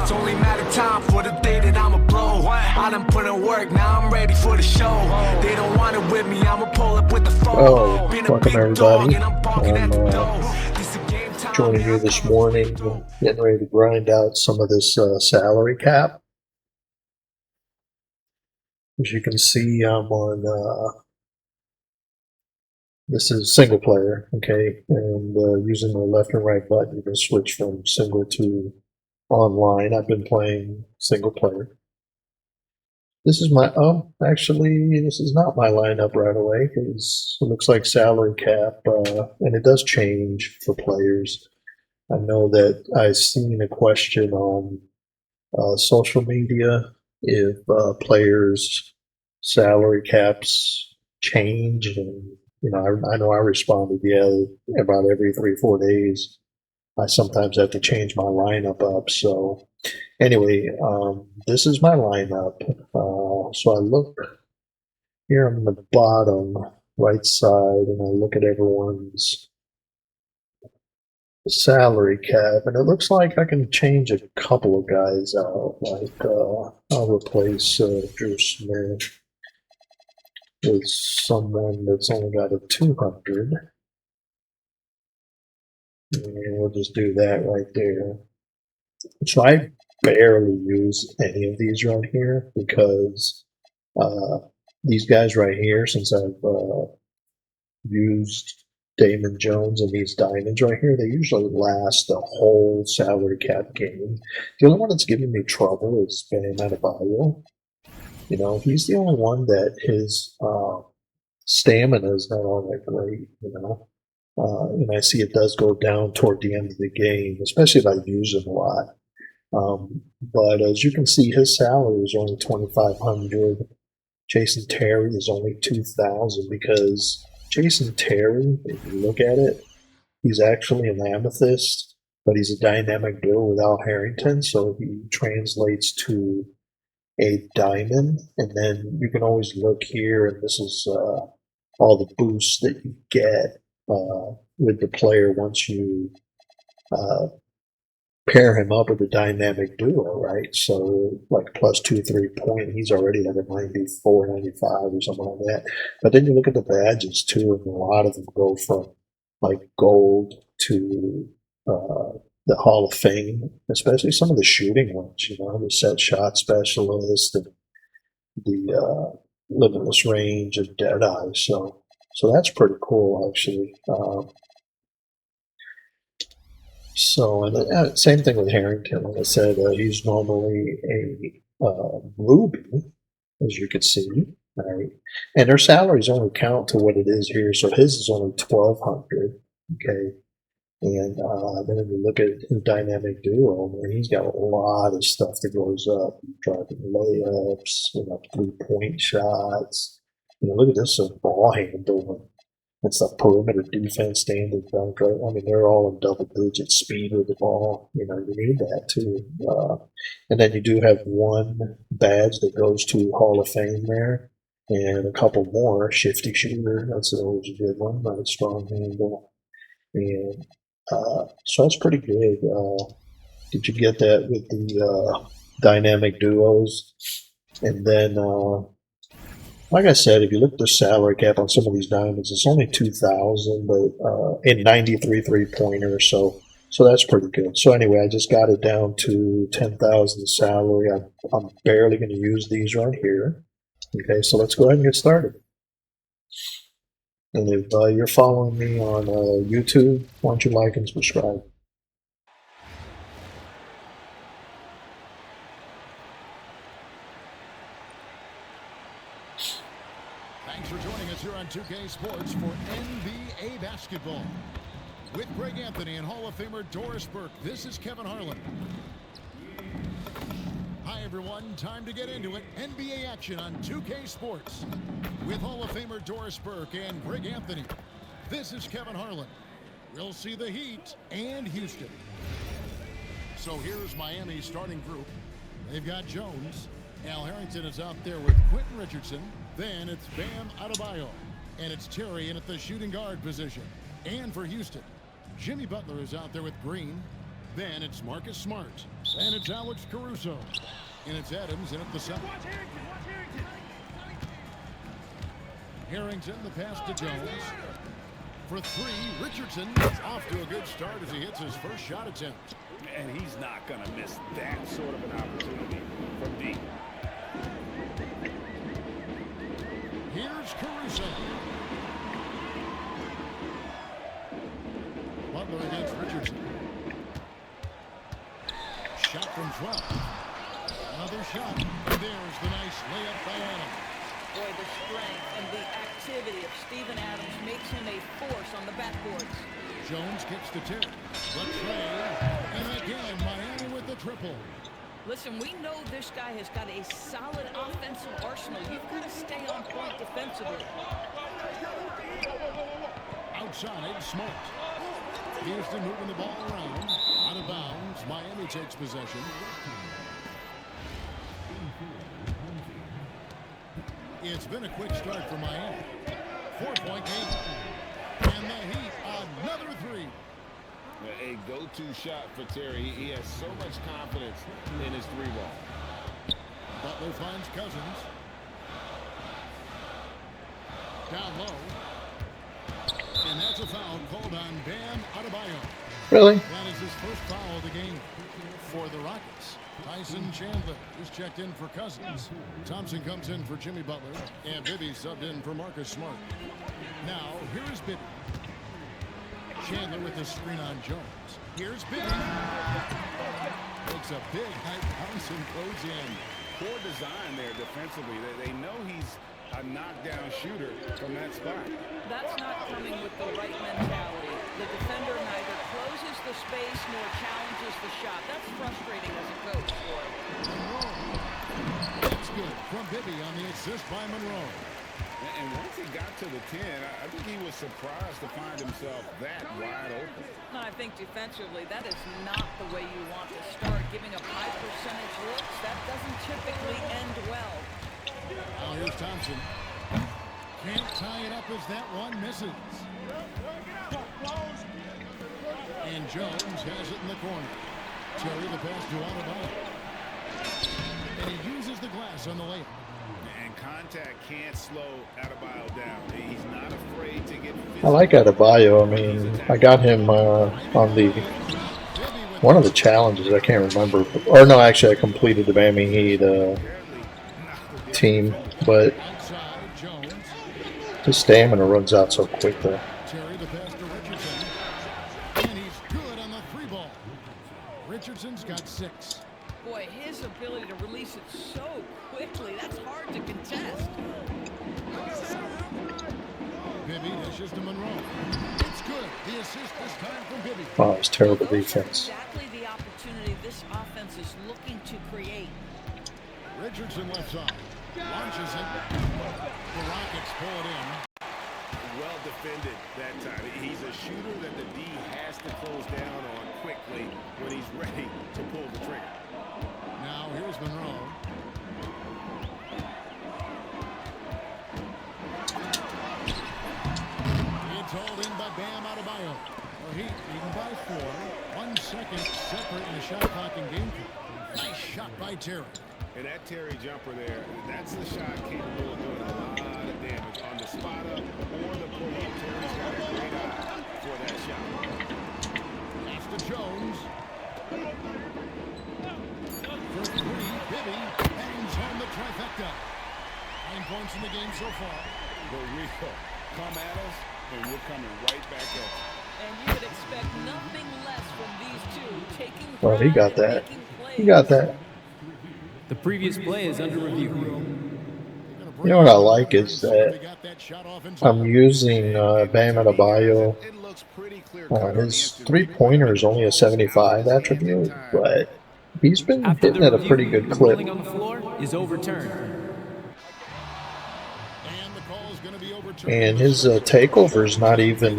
It's only a matter of time for the day that I'ma blow. I done put in work, now I'm ready for the show. They don't want it with me, I'ma pull up with the phone. Welcome everybody. I'm joining you this morning, getting ready to grind out some of this salary cap. As you can see, I'm on, this is single player, okay, and using the left and right button to switch from single to online. I've been playing single player. This is my, actually, this is not my lineup right away, because it looks like salary cap, and it does change for players. I know that I've seen a question on social media if players' salary caps change, and I know I responded, yeah, about every 3-4 days. I sometimes have to change my lineup up. So anyway, this is my lineup. So I look here on the bottom right side, and I look at everyone's salary cap, and it looks like I can change a couple of guys out. Like I'll replace Drew Smith with someone that's only got a 200. And we'll just do that right there. So I barely use any of these right here because these guys right here, since I've used Damon Jones and these diamonds right here, they usually last the whole salary cap game. The only one that's giving me trouble is Bam Adebayo. He's the only one that his stamina is not all that great, and I see it does go down toward the end of the game, especially if I use him a lot. But as you can see, his salary is only $2,500. Jason Terry is only $2,000 because Jason Terry, if you look at it, he's actually an amethyst, but he's a dynamic duo without Harrington, so he translates to a diamond. And then you can always look here, and this is all the boosts that you get with the player once you pair him up with a dynamic duo, right? So like plus 2 3-point, he's already at a 94, 95 or something like that. But then you look at the badges too, and a lot of them go from like gold to the Hall of Fame, especially some of the shooting ones, the set shot specialist and the limitless range of Deadeye. So that's pretty cool, actually. And same thing with Harrington. Like I said, he's normally a ruby, as you can see, right? And their salaries only count to what it is here. So his is only $1,200, okay? And then if you look at his dynamic duo, man, he's got a lot of stuff that goes up. Driving layups, 3-point shots. Look at this ball handle. It's the perimeter defense standard dunk, right? I mean, they're all in double-digit speed with the ball. You need that too. And then you do have one badge that goes to Hall of Fame there, and a couple more. Shifty shooter, that's always a good one. Not a strong handle. And so that's pretty good. Did you get that with the dynamic duos? And then like I said, if you look at the salary cap on some of these diamonds, it's only $2,000, but in 93 3-pointers, so that's pretty good. So anyway, I just got it down to $10,000 salary. I'm barely going to use these right here. Okay, so let's go ahead and get started. And if you're following me on YouTube, why don't you like and subscribe? Thanks for joining us here on 2K Sports for NBA basketball. With Greg Anthony and Hall of Famer Doris Burke, this is Kevin Harlan. Hi, everyone. Time to get into it. NBA action on 2K Sports. With Hall of Famer Doris Burke and Greg Anthony, this is Kevin Harlan. We'll see the Heat and Houston. So here's Miami's starting group. They've got Jones. Al Harrington is out there with Quentin Richardson. Then it's Bam Adebayo. And it's Terry in at the shooting guard position. And for Houston, Jimmy Butler is out there with Green. Then it's Marcus Smart. And it's Alex Caruso. And it's Adams in at the 7. Harrington, the pass to Jones. For 3, Richardson is off to a good start as he hits his first shot attempt. And he's not going to miss that sort of an opportunity from deep. Here's Caruso. Butler against Richardson. Shot from 12. Another shot. And there's the nice layup by Adams. Boy, the strength and the activity of Steven Adams makes him a force on the backboards. Jones kicks to Terry. The tray. And again, Miami with the triple. Listen, we know this guy has got a solid offensive arsenal. You've got to stay on point defensively. Outside, Smart. Houston moving the ball around. Out of bounds. Miami takes possession. It's been a quick start for Miami. 4-point game. And the Heat, another 3. A go-to shot for Terry. He has so much confidence in his 3-ball. Butler finds Cousins. Down low. And that's a foul called on Bam Adebayo. Really? That is his first foul of the game for the Rockets. Tyson Chandler is checked in for Cousins. Thompson comes in for Jimmy Butler. And Bibby subbed in for Marcus Smart. Now, here is Bibby. Chandler with the screen on Jones. Here's Bibby. Makes a big height bounce and goes in. Poor design there defensively. They know he's a knockdown shooter from that spot. That's not coming with the right mentality. The defender neither closes the space nor challenges the shot. That's frustrating as a coach for him. That's good from Bibby on the assist by Monroe. And once he got to the 10, I think he was surprised to find himself that wide open. I think defensively, that is not the way you want to start. Giving up high percentage looks, that doesn't typically end well. Now here's Thompson. Can't tie it up as that one misses. And Jones has it in the corner. Terry the pass to Adebayo. And he uses the glass on the layup. And contact can't slow Adebayo down. He's not afraid to get I like Adebayo. I mean, I got him on the one of the challenges. I can't remember. Or no, actually, I completed the Miami Heat team, but his stamina runs out so quickly. Terry the pass to Richardson. And he's good on the 3-ball. Richardson's got 6. Boy, his ability to release it so quickly, that's hard to contest. Bibby dishes to Monroe. It's good. The assist this time from Bibby. Oh, it's terrible Those are defense. exactly the opportunity this offense is looking to create. Richardson left side. Launches it. The Rockets pull it in. well defended that time. He's a shooter that the D has to close down on quickly when he's ready to pull the trigger. Now here's Monroe. It's hauled in by Bam Adebayo. The Heat leading by 4. 1 second separate in the shot clock and game clock. Nice shot by Terry. And that Terry jumper there, that's the shot capable of doing a lot of damage on the spot up or the pull up. Terry's got a great eye for that shot. That's to Jones. For 3, Bibby hangs on the trifecta. 9 points in the game so far. The real come at us, and we're coming right back at you. And you would expect nothing less from these two taking Well, he got pride in that. making plays. He got that. The previous play is under review. You know what I like is that I'm using Bam Adebayo. It looks pretty clear cut on His Instagram. three-pointer is only a 75 attribute, but he's been After hitting the at a review, pretty good the clip. ruling on the floor is overturned. And the call is going to be overturned. And his takeover is not even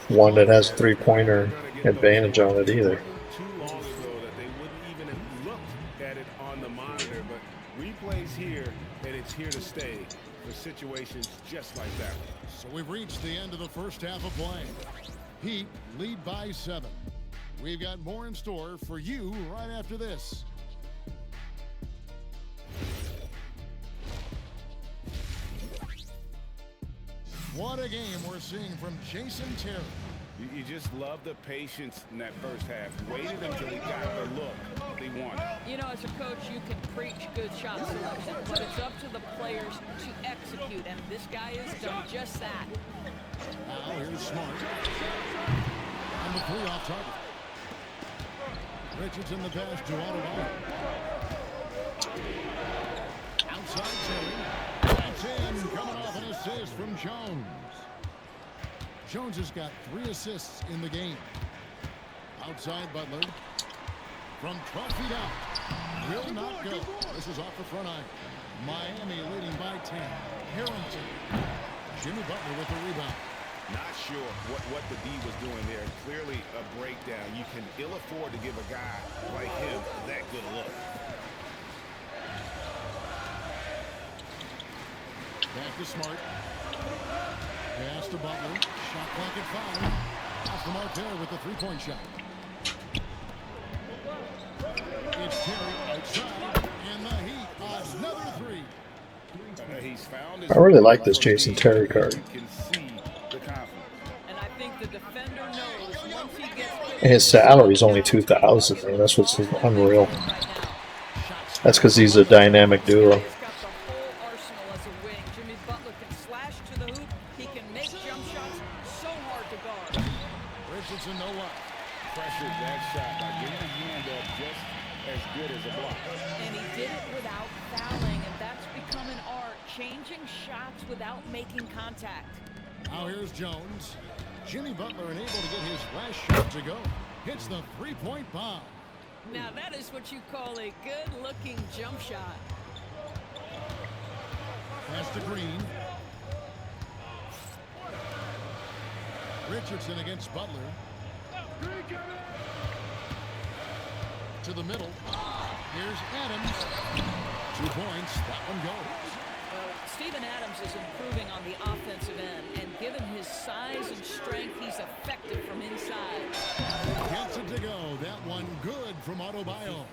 one that has a three-pointer advantage on it either. Too long ago that they wouldn't even have looked at it on the monitor, but replays here, and it's here to stay for situations just like that one. So we've reached the end of the first half of play. Heat lead by 7. We've got more in store for you right after this. What a game we're seeing from Jason Terry. You just love the patience in that first half. Waited until he got the look he wanted. You know, as a coach, you can preach good shot selection, but it's up to the players to execute, and this guy has done just that. Now here's Smart. And the 3 off target. Richardson the pass to Adebayo. Outside Terry. That's in. Coming off an assist from Jones. Jones has got 3 assists in the game. Outside Butler. From 12 feet out. Will not go. This is off the front iron. Miami leading by 10. Harrington. Jimmy Butler with the rebound. Not sure what the D was doing there. Clearly a breakdown. You can ill afford to give a guy like him that good a look. Back to Smart. Pass to Butler. Shot clock at 5. Off the mark there with the 3-point shot. It's Terry outside. And the Heat another 3. He's found his I really like this Jason Terry card. You can see the confidence. And I think the defender knows once he gets And his salary is only $2,000. Man, that's what's unreal. That's because he's a dynamic duo. He's got the whole arsenal as a wing. Jimmy Butler can slash to the hoop. He can make jump shots so hard to guard. Richardson no up. Pressured that shot by getting his hand up just as good as a block. And he did it without fouling, and that's become an art, changing shots without making contact. Now here's Jones. Jimmy Butler unable to get his last shot to go. Hits the 3-point bomb. Now that is what you call a good-looking jump shot. Pass to Green. Richardson against Butler. To the middle. Here's Adams. 2 points. That one goes. Well, Steven Adams is improving on the offensive end, and given his size and strength, he's effective from inside. Gets it to go. That one good from Adebayo.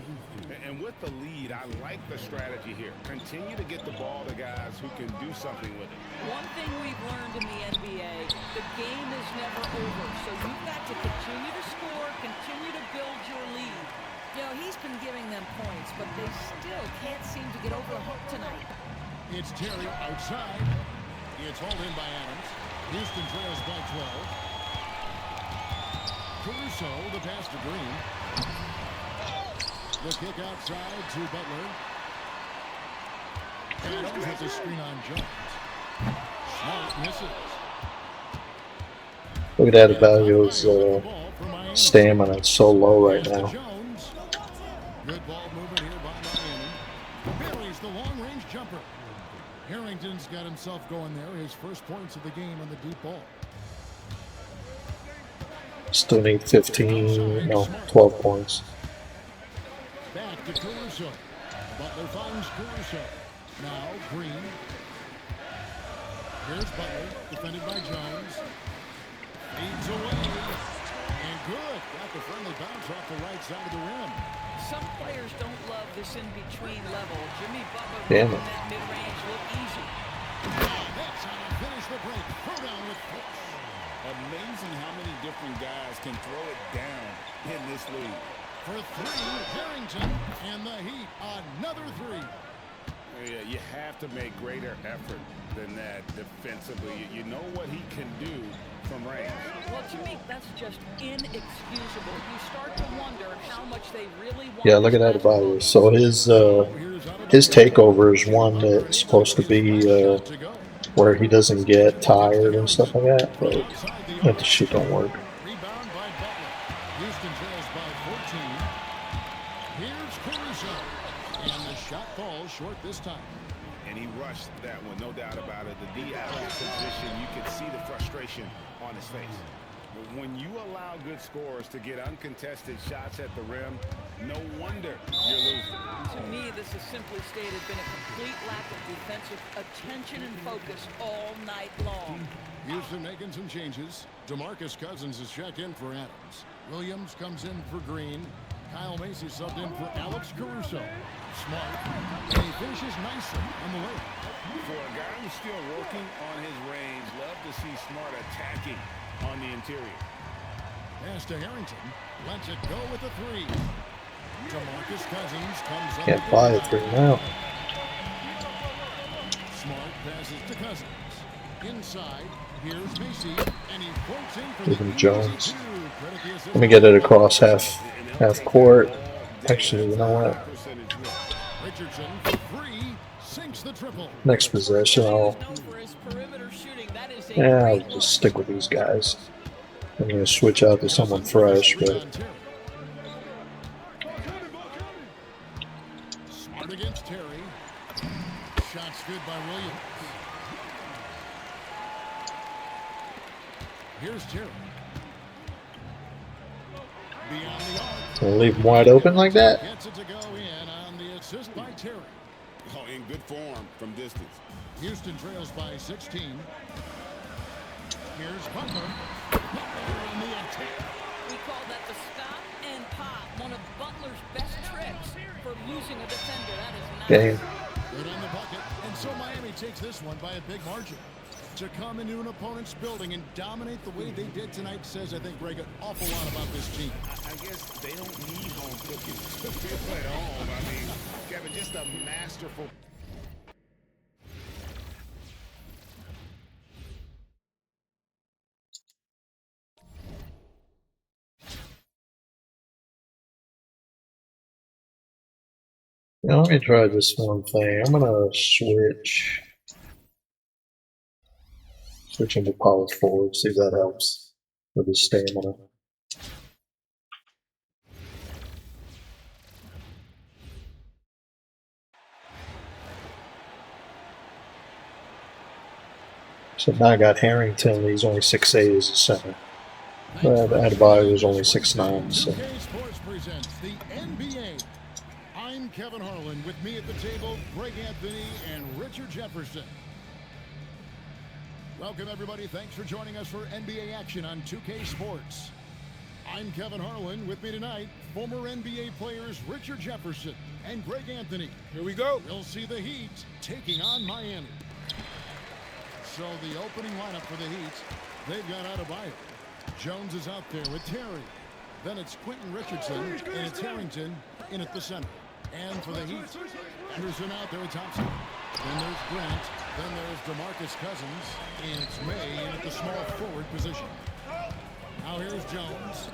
And with the lead, I like the strategy here. Continue to get the ball to guys who can do something with it. One thing we've learned in the NBA, the game is never over, so you've got to continue to score, continue to build your lead. You know, he's been giving them points, but they still can't seem to get over the hook tonight. It's Terry outside. It's hauled in by Adams. Houston trails by 12. Caruso, the pass to Green. The kick outside to Butler. Adams with the screen on Jones. Smart misses. Look at that Adebayo's stamina. It's so low right now. Jones. Good ball movement here by Miami. Buries the long-range jumper. Harrington's got himself going there. His first points of the game on the deep ball. Still need 15, no, 12 points. Back to Caruso. Butler finds Caruso. Now Green. Here's Butler, defended by Jones. Feeds away. And good. Got the friendly bounce off the right side of the rim. Some players don't love this in-between level. Jimmy Butler Damn making it. that mid-range look easy. That's how to finish the break. Throw down with force. Amazing how many different guys can throw it down in this league. For 3, Harrington. And the Heat, another 3. Yeah, you have to make greater effort than that defensively. You know what he can do from range. Well, to me, that's just inexcusable. You start to wonder how much they really want. Yeah, look at that Adebayo. So his takeover is one that's supposed to be where he doesn't get tired and stuff like that, but that shit don't work. Rebound by Butler. Houston trails by 14. Here's Caruso. And the shot falls short this time. And he rushed that one, no doubt about it. The D out of position, you could see the frustration on his face. But when you allow good scorers to get uncontested shots at the rim, no wonder you're losing. To me, this has simply stated been a complete lack of defensive attention and focus all night long. Houston making some changes. DeMarcus Cousins is checked in for Adams. Williams comes in for Green. Kyle Macy subbed in for Alex Caruso. Smart. And he finishes nicely on the way. For a guy who's still working on his range, love to see Smart attacking on the interior. Pass to Harrington. Lets it go with a three. DeMarcus Cousins comes up. Can't buy a three now. Smart passes to Cousins. Inside, here's Macy, and he floats in for Give the him Jones. easy two. Credit the assist. Let me get it across half court. Actually, you know what? Richardson for three, sinks the triple. Next possession, I'll Known for his perimeter shooting. That is a I'll great just stick with these guys. I'm gonna switch out to someone fresh, but Smart against Terry. Shots good by Williams. Here's Terry. Beyond the arc. I'll leave him wide open like that. Gets it to go in on the assist by Terry. Oh, in good form from distance. Houston trails by 16. Here's Butler. Butler on the attack. We call that the stop and pop. One of Butler's best tricks for losing a defender. That is nice. Game. Good on the bucket. And so Miami takes this one by a big margin. To come into an opponent's building and dominate the way they did tonight says, I think, Greg, an awful lot about this team. I guess they don't need home cooking to feel at home. I mean, Kevin, just a masterful. Now, let me try this one thing. I'm gonna switch into power forward, see if that helps with his stamina. So now I got Harrington, he's only 6'8" as a center. But Adebayo was only 6'9", so. 2K Sports presents the NBA. I'm Kevin Harlan. With me at the table, Greg Anthony and Richard Jefferson. Welcome, everybody. Thanks for joining us for NBA action on 2K Sports. I'm Kevin Harlan. With me tonight, former NBA players Richard Jefferson and Greg Anthony. Here we go. We'll see the Heat taking on Miami. So the opening lineup for the Heat, they've got Adebayo. Jones is out there with Terry. Then it's Quentin Richardson, and it's Harrington in at the center. And for the Heat, Anderson out there with Thompson. Then there's Grant. Then there's DeMarcus Cousins. And it's May in at the small forward position. Now here's Jones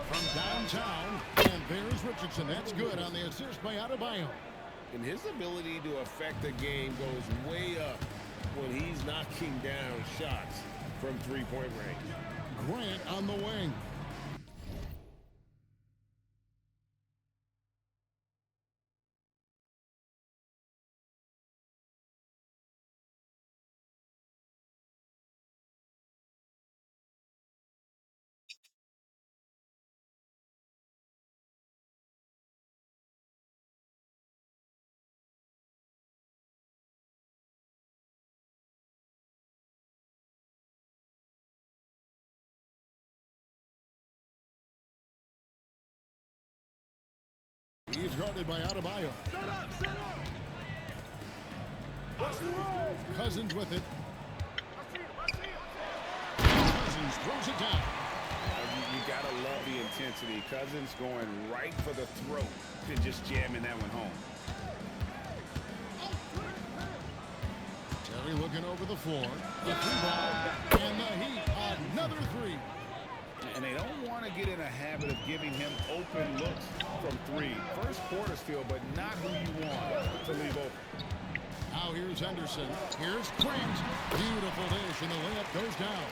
from downtown. And there's Richardson. That's good on the assist by Adebayo. And his ability to affect the game goes way up when he's knocking down shots from three-point range. Grant on the wing. He's guarded by Adebayo. Cousins with it. Cousins throws it down. You gotta love the intensity. Cousins going right for the throat and just jamming that one home. Terry looking over the floor. The three ball. And the Heat, another three. And they don't want to get in a habit of giving him open looks from three. First quarter still, but not who you want to leave open. Now here's Henderson. Here's Grant. Beautiful dish, and the layup goes down.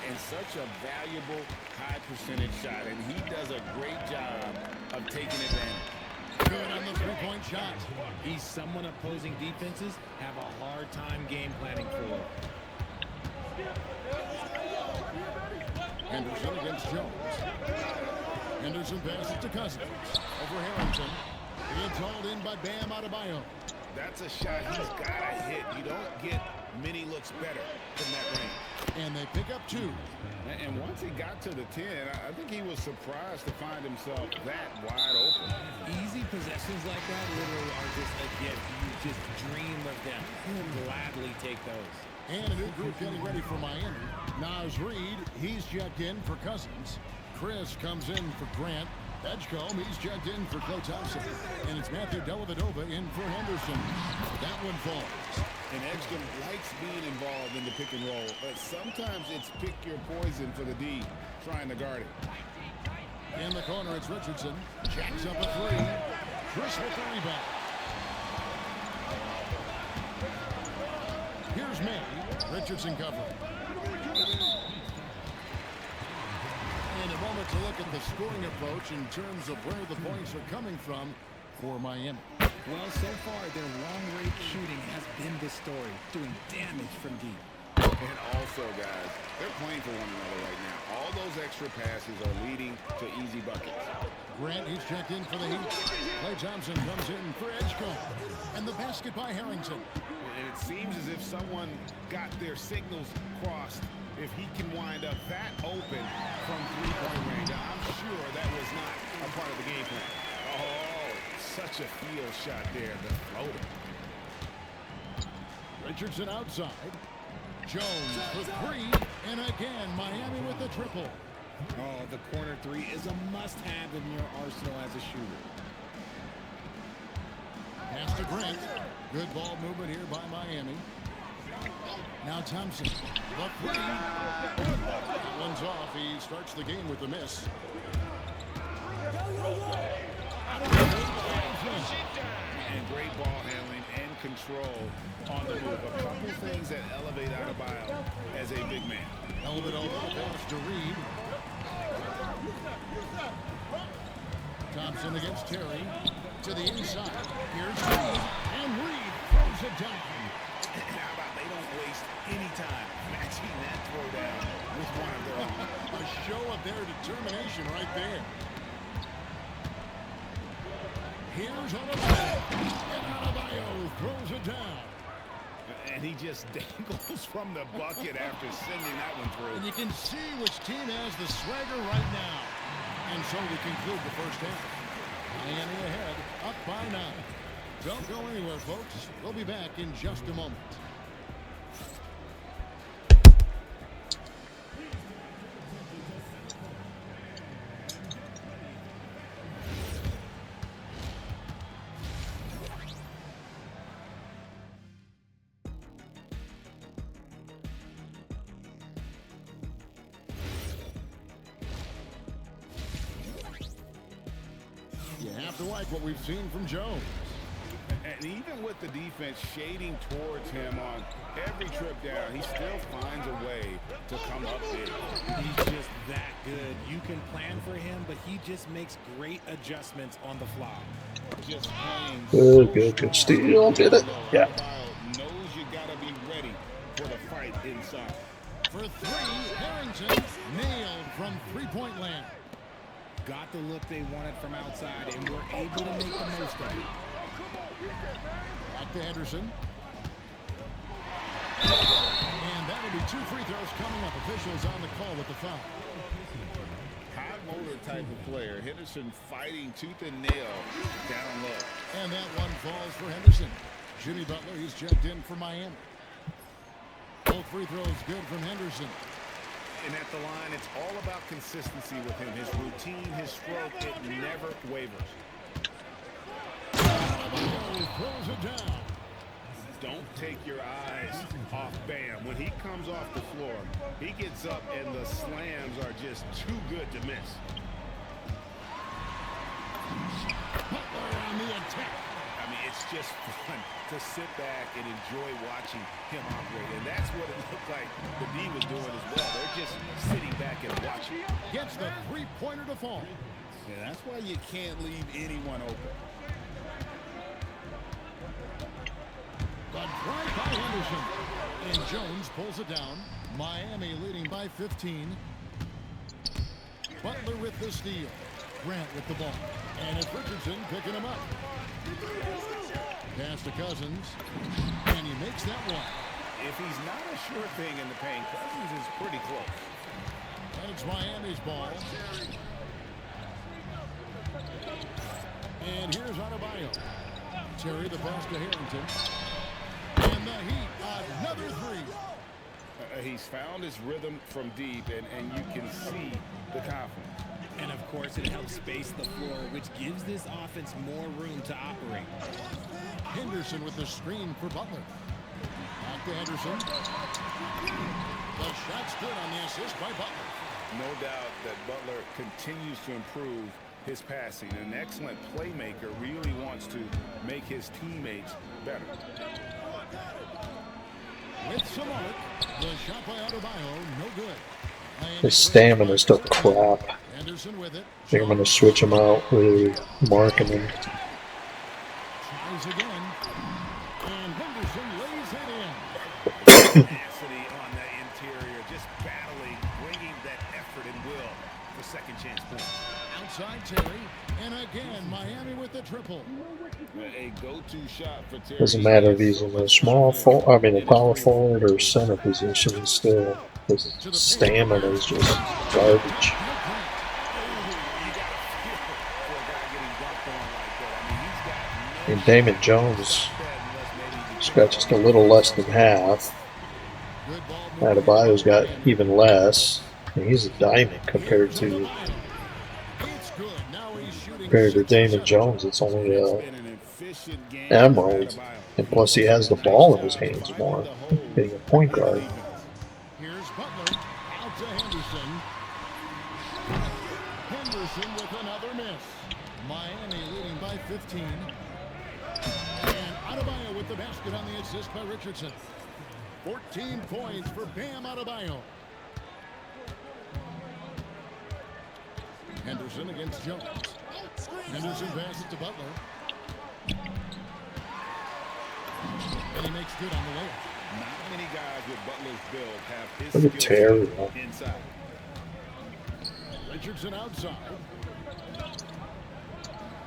And such a valuable high percentage shot, and he does a great job of taking advantage. Good on the three-point shot. He's someone opposing defenses have a hard time game planning for. Henderson against Jones. Henderson passes to Cousins. Over Harrington. It's hauled in by Bam Adebayo. That's a shot he's got to hit. You don't get Mini looks better from that range. And they pick up 2. And once he got to the 10, I think he was surprised to find himself that wide open. Easy possessions like that literally are just a gift. You just dream of them. You will gladly take those. And a new group getting ready for Miami. Naz Reid, he's checked in for Cousins. Chris comes in for Grant. Edgecombe, he's checked in for Clay Thompson. And it's Matthew Dellavedova in for Henderson. That one falls. And Edgecombe likes being involved in the pick and roll, but sometimes it's pick your poison for the D, trying to guard it. In the corner, it's Richardson. Jacks up a 3. Chris with the rebound. Here's May. Richardson covering. And a moment to look at the scoring approach in terms of where the points are coming from for Miami. Well, so far, their long-range shooting has been the story, doing damage from deep. And also, guys, they're playing for one another right now. All those extra passes are leading to easy buckets. Grant, he's checked in for the Heat. Clay Thompson comes in for Edgecombe. And the basket by Harrington. And it seems as if someone got their signals crossed. If he can wind up that open from three-point range, I'm sure that was not a part of the game plan. Oh, such a field shot there, the floater. Richardson outside. Jones for 3. And again, Miami with the triple. Oh, the corner 3 is a must-have in your arsenal as a shooter. Pass to Grant. Good ball movement here by Miami. Now Thompson. The 3. That one's off. He starts the game with the miss. And great ball handling and control on the move. A couple things that elevate Adebayo as a big man. Elevate over the pass to Reid. Thompson against Terry. To the inside. Here's Reid. And Reid throws it down. How about they don't waste any time matching that throwdown with one of their own. A show of their determination right there. Here's Adebayo. And Adebayo throws it down. And he just dangles from the bucket after sending that one through. And you can see which team has the swagger right now. And so we conclude the first half. Miami ahead, up by 9. Don't go anywhere, folks. We'll be back in just a moment. You have to like what we've seen from Jones. And even with the defense shading towards him on every trip down, he still finds a way to come up big. He's just that good. You can plan for him, but he just makes great adjustments on the fly. Just playing Good steal. Get it? Yeah. Knows you gotta be ready for the fight inside. For 3, Harrington nailed from three-point land. Got the look they wanted from outside, and were able to make the most of it. Back to Henderson. And that'll be 2 free throws coming up. Officials on the call with the foul. High motor type of player. Henderson fighting tooth and nail down low. And that one falls for Henderson. Jimmy Butler, he's checked in for Miami. Both free throws good from Henderson. And at the line, it's all about consistency with him. His routine, his stroke, it never wavers. Throws it down. Don't take your eyes off Bam. When he comes off the floor, he gets up and the slams are just too good to miss. Butler on the attack. I mean, it's just fun to sit back and enjoy watching him operate. And that's what it looked like the D was doing as well. They're just sitting back and watching. Gets the three-pointer to fall. Yeah, that's why you can't leave anyone open. But right by Henderson. And Jones pulls it down. Miami leading by 15. Butler with the steal. Grant with the ball. And it's Richardson picking him up. Pass to Cousins. And he makes that one. If he's not a sure thing in the paint, Cousins is pretty close. And it's Miami's ball. And here's Adebayo. Terry the pass to Harrington. And the Heat, another three. He's found his rhythm from deep, and you can see the confidence. And, of course, it helps space the floor, which gives this offense more room to operate. Henderson with the screen for Butler. Back to Henderson. The shot's good on the assist by Butler. No doubt that Butler continues to improve his passing. An excellent playmaker, really wants to make his teammates better. With some arc, the shot by Adebayo, no good. His stamina's still crap. Henderson with it. I think I'm going to switch him out with marking him. Tries again. And Henderson lays it in. Tenacity on the interior, just battling, bringing that effort and will for second chance points. Outside Terry. And again, Miami with the triple. A go-to shot for Terry. Doesn't matter if he's in a small forward, a power forward or center position. Still, his stamina is just garbage. And Damon Jones has got just a little less than half. Adebayo's got even less. And he's a diamond compared to Damon Jones. It's only emerald, and plus he has the ball in his hands more, being a point guard. Here's Butler out to Henderson. Henderson with another miss. Miami leading by 15. And Adebayo with the basket on the assist by Richardson. 14 points for Bam Adebayo. Henderson against Jones. Henderson passes to Butler. And he makes good on the layup. Not many guys with Butler's build have his Look at skill Terry. set inside. Richardson outside.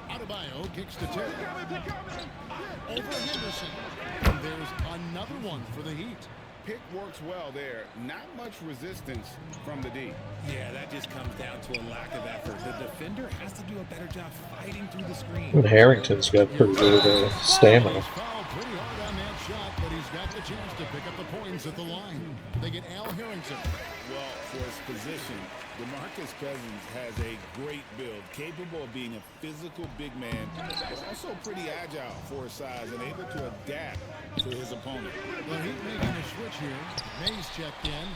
Adebayo kicks to Terry. Over Henderson. And there's another one for the Heat. Pick works well there. Not much resistance from the D. Yeah, that just comes down to a lack of effort. The defender has to do a better job fighting through the screen. And Harrington's got pretty good stamina. He's fouled pretty hard on that shot, but he's got the chance to pick up the points at the line. They get Al Harrington. Well, for his position, DeMarcus Cousins has a great build, capable of being a physical big man, but also pretty agile for his size and able to adapt to his opponent. The Heat making a switch here. Mays checked in.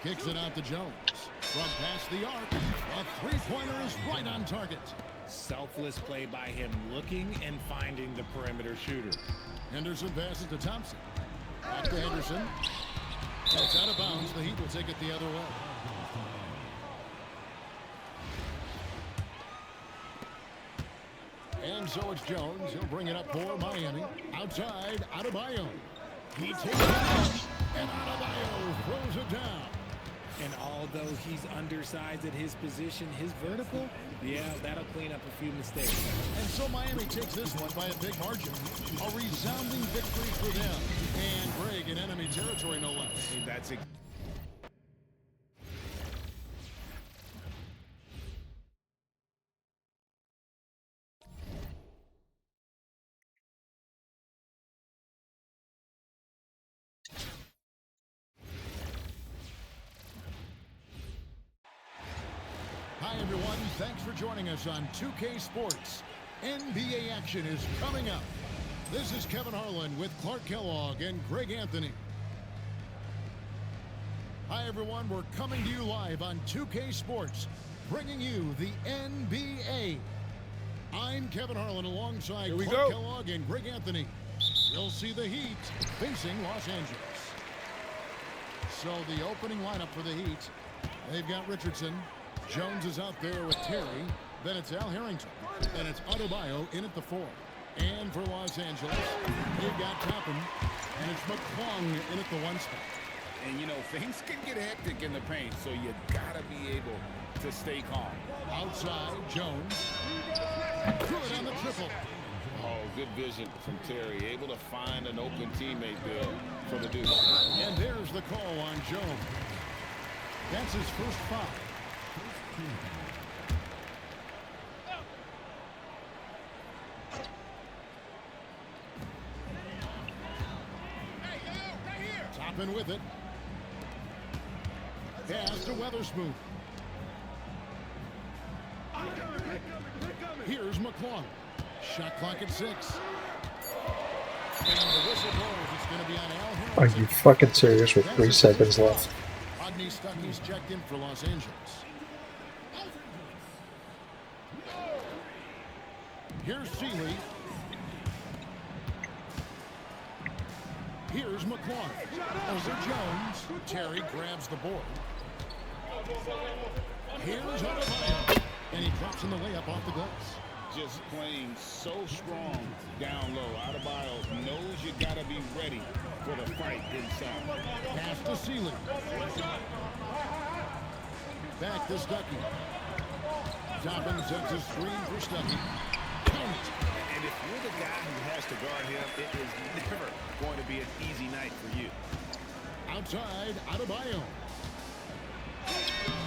Kicks it out to Jones. From past the arc, a three-pointer is right on target. Selfless play by him, looking and finding the perimeter shooter. Henderson passes to Thompson. Back to Henderson. It's out of bounds. The Heat will take it the other way. And so it's Jones. He'll bring it up for Miami. Outside, Adebayo. He takes it, and Adebayo throws it down. And although he's undersized at his position, his vertical, yeah, that'll clean up a few mistakes. And so Miami takes this one by a big margin. A resounding victory for them. And Greg in enemy territory, no less. That's it. Hi, everyone. Thanks for joining us on 2K Sports. NBA action is coming up. This is Kevin Harlan with Clark Kellogg and Greg Anthony. Hi, everyone. We're coming to you live on 2K Sports, bringing you the NBA. I'm Kevin Harlan alongside Clark Kellogg and Greg Anthony. We'll see the Heat facing Los Angeles. So the opening lineup for the Heat, they've got Richardson. Jones is out there with Terry. Then it's Al Harrington. And it's Adebayo in at the 4. And for Los Angeles, they've got Toppin. And it's McClung in at the 1 spot. And, you know, things can get hectic in the paint, so you got to be able to stay calm. Outside, Jones. Good on the triple. Oh, good vision from Terry. Able to find an open teammate there for the deuce. And there's the call on Jones. That's his first foul. Toppin with it. Pass to Weatherspoon. Here's McClung. Shot clock at 6. And the whistle blows. It's going to be on Al Harris. Are you fucking serious with 3 seconds left? Rodney Stuckey's checked in for Los Angeles. Here's Seeley. Here's McClung. Over Jones. Terry grabs the board. Here's Adebayo. And he drops in the layup off the glass. Just playing so strong down low. Adebayo knows you got to be ready for the fight inside. Pass to Seeley. Back to Stuckey. Toppin sets a screen for Stuckey. Count. And if you're the guy who has to guard him, it is never going to be an easy night for you. Outside, Adebayo.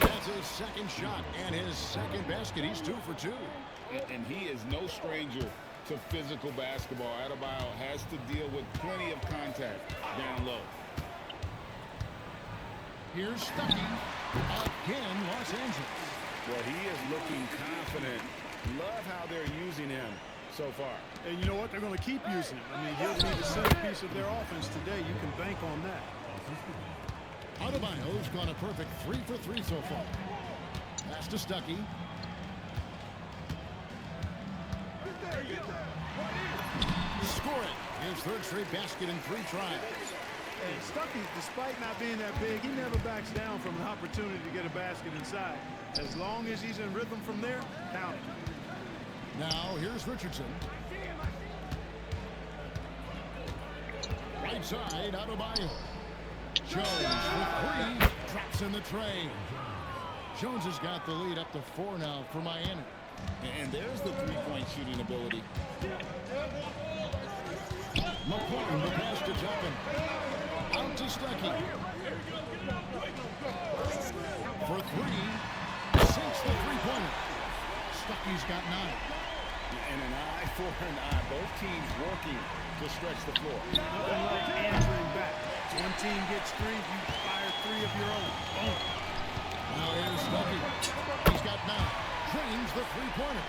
That's his second shot and his second basket. He's 2 for 2. And he is no stranger to physical basketball. Adebayo has to deal with plenty of contact down low. Here's Stuckey. Again, Los Angeles. Well, he is looking confident. Love how they're using him so far. And you know what? They're going to keep using him. I mean, he'll be the centerpiece of their offense today. You can bank on that. Adebayo's gone a perfect 3 for 3 so far. Pass to Stuckey. Score it. His third straight basket in 3 tries. Hey, Stuckey, despite not being that big, he never backs down from an opportunity to get a basket inside. As long as he's in rhythm from there, count it. Now, here's Richardson. Right side, Adebayo. Jones with 3. Drops in the tray. Jones has got the lead up to 4 now for Miami. And there's the three-point shooting ability. McClung, the pass to Toppin. Out to Stuckey. For 3. Sinks the three-pointer. Stuckey's got 9. And an eye for an eye. Both teams working to stretch the floor. Nothing like answering back. One team gets 3, you fire 3 of your own. Boom. Now here's Stuckey. He's got 9. Drains the three-pointer.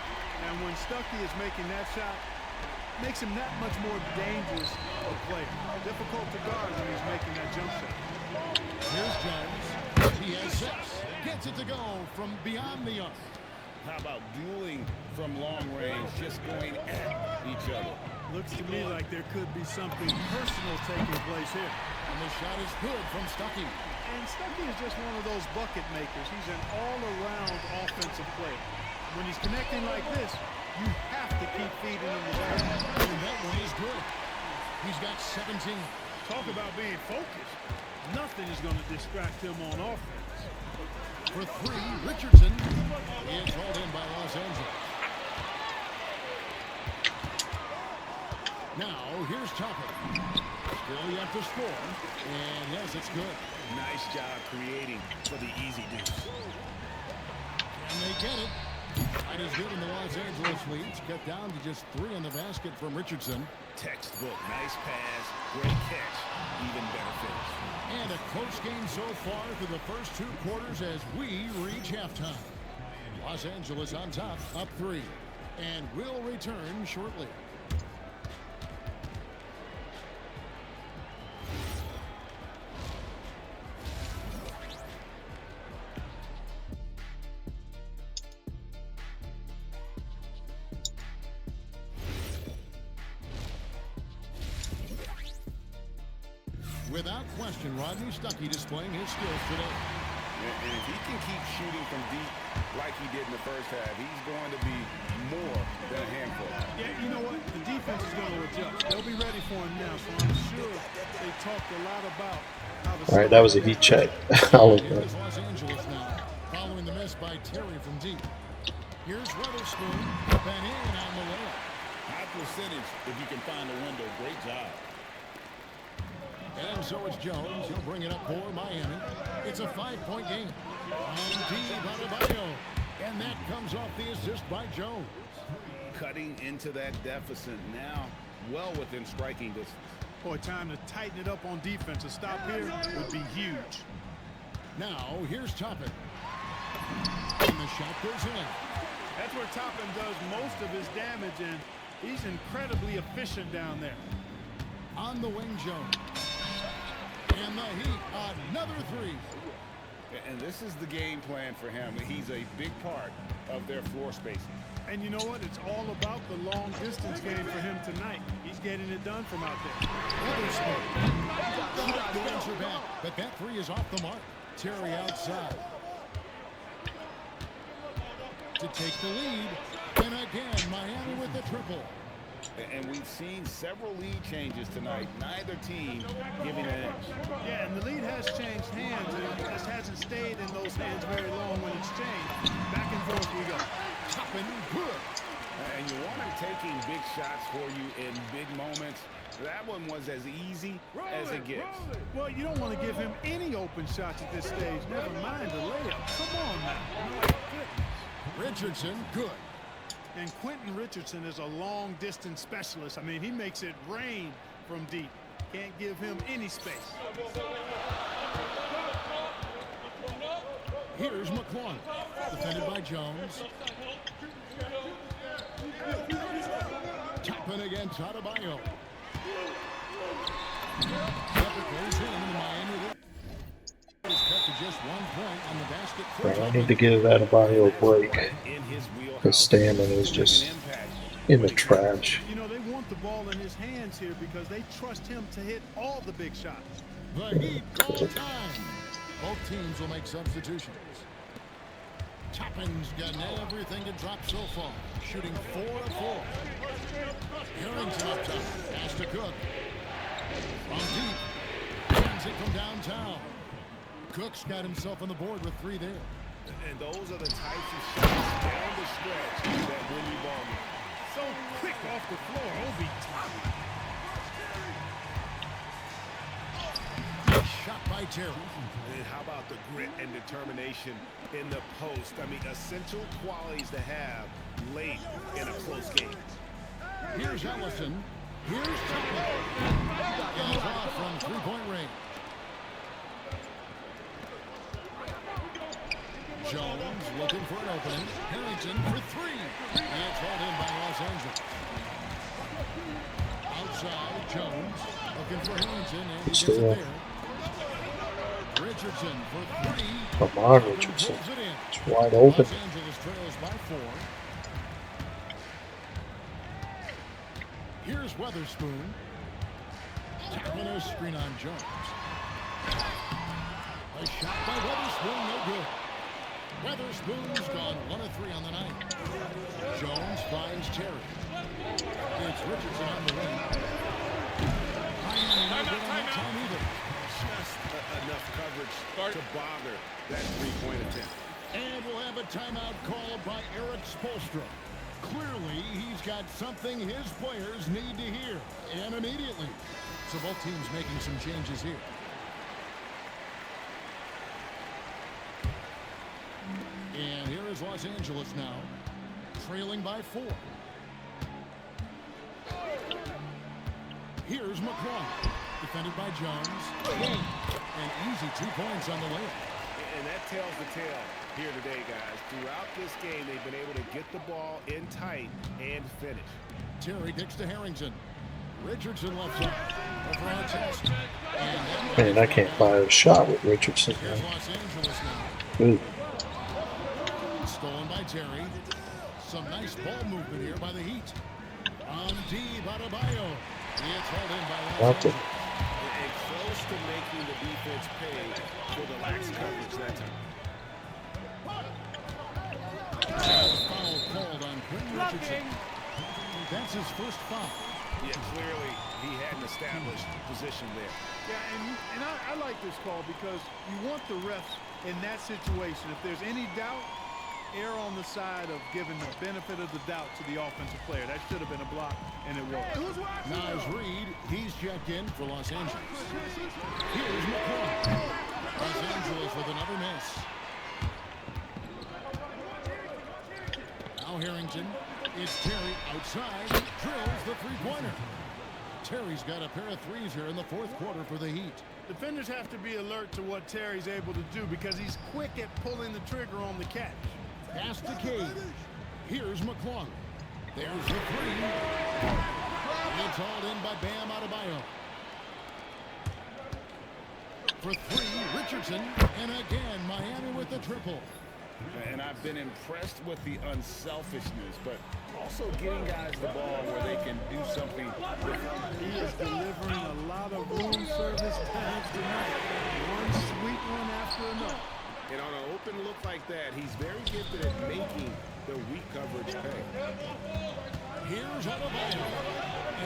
And when Stuckey is making that shot, makes him that much more dangerous a player. Difficult to guard when he's making that jump shot. Here's Jones. He has 6. Gets it to go from beyond the arc. How about dueling from long range, just going at each other? Looks to me like there could be something personal taking place here. And the shot is good from Stuckey. And Stuckey is just one of those bucket makers. He's an all-around offensive player. When he's connecting like this, you have to keep feeding him the ball. And that one is good. He's got 17. Talk about being focused. Nothing is going to distract him on offense. For 3, Richardson is hauled in by Los Angeles. Now, here's Toppin. Still yet to score. And yes, it's good. Nice job creating for the easy deuce. And they get it. That is good in the Los Angeles lead. Cut down to just 3 on the basket from Richardson. Textbook. Nice pass. Great catch. Even better finish. And a close game so far through the first 2 quarters as we reach halftime. Los Angeles on top, up 3. And will return shortly. Without question, Rodney Stuckey displaying his skills today. And if he can keep shooting from deep like he did in the first half, he's going to be more than a handful. Yeah, you know what? The defense is going to adjust. They'll be ready for him now, so I'm sure they talked a lot about how the... All right, that was a heat check. I'll admit. Here's Los Angeles now, following the miss by Terry from deep. Here's Weatherspoon, then in on the layup. How percentage if you can find a window. Great job. And so it's Jones. He'll bring it up for Miami. It's a 5-point game. On D, Adebayo. And that comes off the assist by Jones. Cutting into that deficit now, well within striking distance. Boy, time to tighten it up on defense. A stop here would be huge. Now, here's Toppin. And the shot goes in. That's where Toppin does most of his damage, and he's incredibly efficient down there. On the wing, Jones. And the Heat, another three. And this is the game plan for him. He's a big part of their floor spacing. And you know what? It's all about the long distance game for him tonight. He's getting it done from out there. The answer back, but that three is off the mark. Terry outside to take the lead. And again, Miami with the triple. And we've seen several lead changes tonight. Neither team giving an edge. Yeah, and the lead has changed hands, and it just hasn't stayed in those hands very long when it's changed. Back and forth we go. Toppin good. And you want him taking big shots for you in big moments. That one was as easy as it gets. Well, you don't want to give him any open shots at this stage. Never mind the layup. Come on now. My goodness. Richardson good. And Quentin Richardson is a long-distance specialist. I mean, he makes it rain from deep. Can't give him any space. Here's McClung. Defended by Jones. Toppin against Adebayo. Goes in, and Miami is cut to just 1 point on the basket. But I need to give Adebayo a break. His stamina is just in the trash. You know, they want the ball in his hands here because they trust him to hit all the big shots. The Heat call time. Both teams will make substitutions. Toppin's gotten everything to drop so far. Shooting 4 of 4. Harrington up top. Pass to Cook. From deep. Hands it from downtown. Cook's got himself on the board with 3 there. And those are the types of shots down the stretch that win you ball games. So quick off the floor. Obi Shot by Terry. And how about the grit and determination in the post? I mean, essential qualities to have late in a close game. Here's Ellison. Here's Toppin. Goes off from 3-point range. Jones looking for an opening. Harrington for 3. And it's hauled in by Los Angeles. Outside, Jones looking for Harrington, and he gets it there. Richardson for 3. Come on, Richardson. It's wide open. Los Angeles trails by 4. Here's Weatherspoon. Tapping a screen on Jones. A shot by Weatherspoon, no good. Weatherspoon's gone 1 of 3 on the night. Jones finds Terry. It's Richardson on the wing. Time either. Just enough coverage to bother that three-point attempt. And we'll have a timeout called by Eric Spoelstra. Clearly, he's got something his players need to hear, and immediately. So both teams making some changes here. And here is Los Angeles now, trailing by 4. Here's McClung, defended by Jones. An easy 2 points on the layup. And that tells the tale here today, guys. Throughout this game, they've been able to get the ball in tight and finish. Terry kicks to Harrington. Richardson left side. Over on test. Man, I can't fire a shot with Richardson. Here's Los Angeles now. Ooh. Stolen by Terry. Some nice ball movement here by the Heat. On D, Adebayo. It's held in by Los Angeles. And close to making the defense pay for the lax coverage that time. Foul called on Quentin Richardson. That's his first foul. Yeah, clearly he had an established position there. Yeah, and I like this call because you want the refs in that situation. If there's any doubt, err on the side of giving the benefit of the doubt to the offensive player. That should have been a block, and it was. Nice read. He's checked in for Los Angeles. Here's McClung. Los Angeles with another miss. Now Harrington. It's Terry outside. Drills the three-pointer. Terry's got a pair of threes here in the fourth quarter for the Heat. Defenders have to be alert to what Terry's able to do because he's quick at pulling the trigger on the catch. Pass to Cage. Here's McClung. There's the three. It's hauled in by Bam Adebayo. For three, Richardson. And again, Miami with the triple. And I've been impressed with the unselfishness, but also getting guys the ball where they can do something with it. He is delivering a lot of room service times tonight. One sweet one after another. And on an open look like that, he's very gifted at making the weak coverage pay. Here's Adebayo.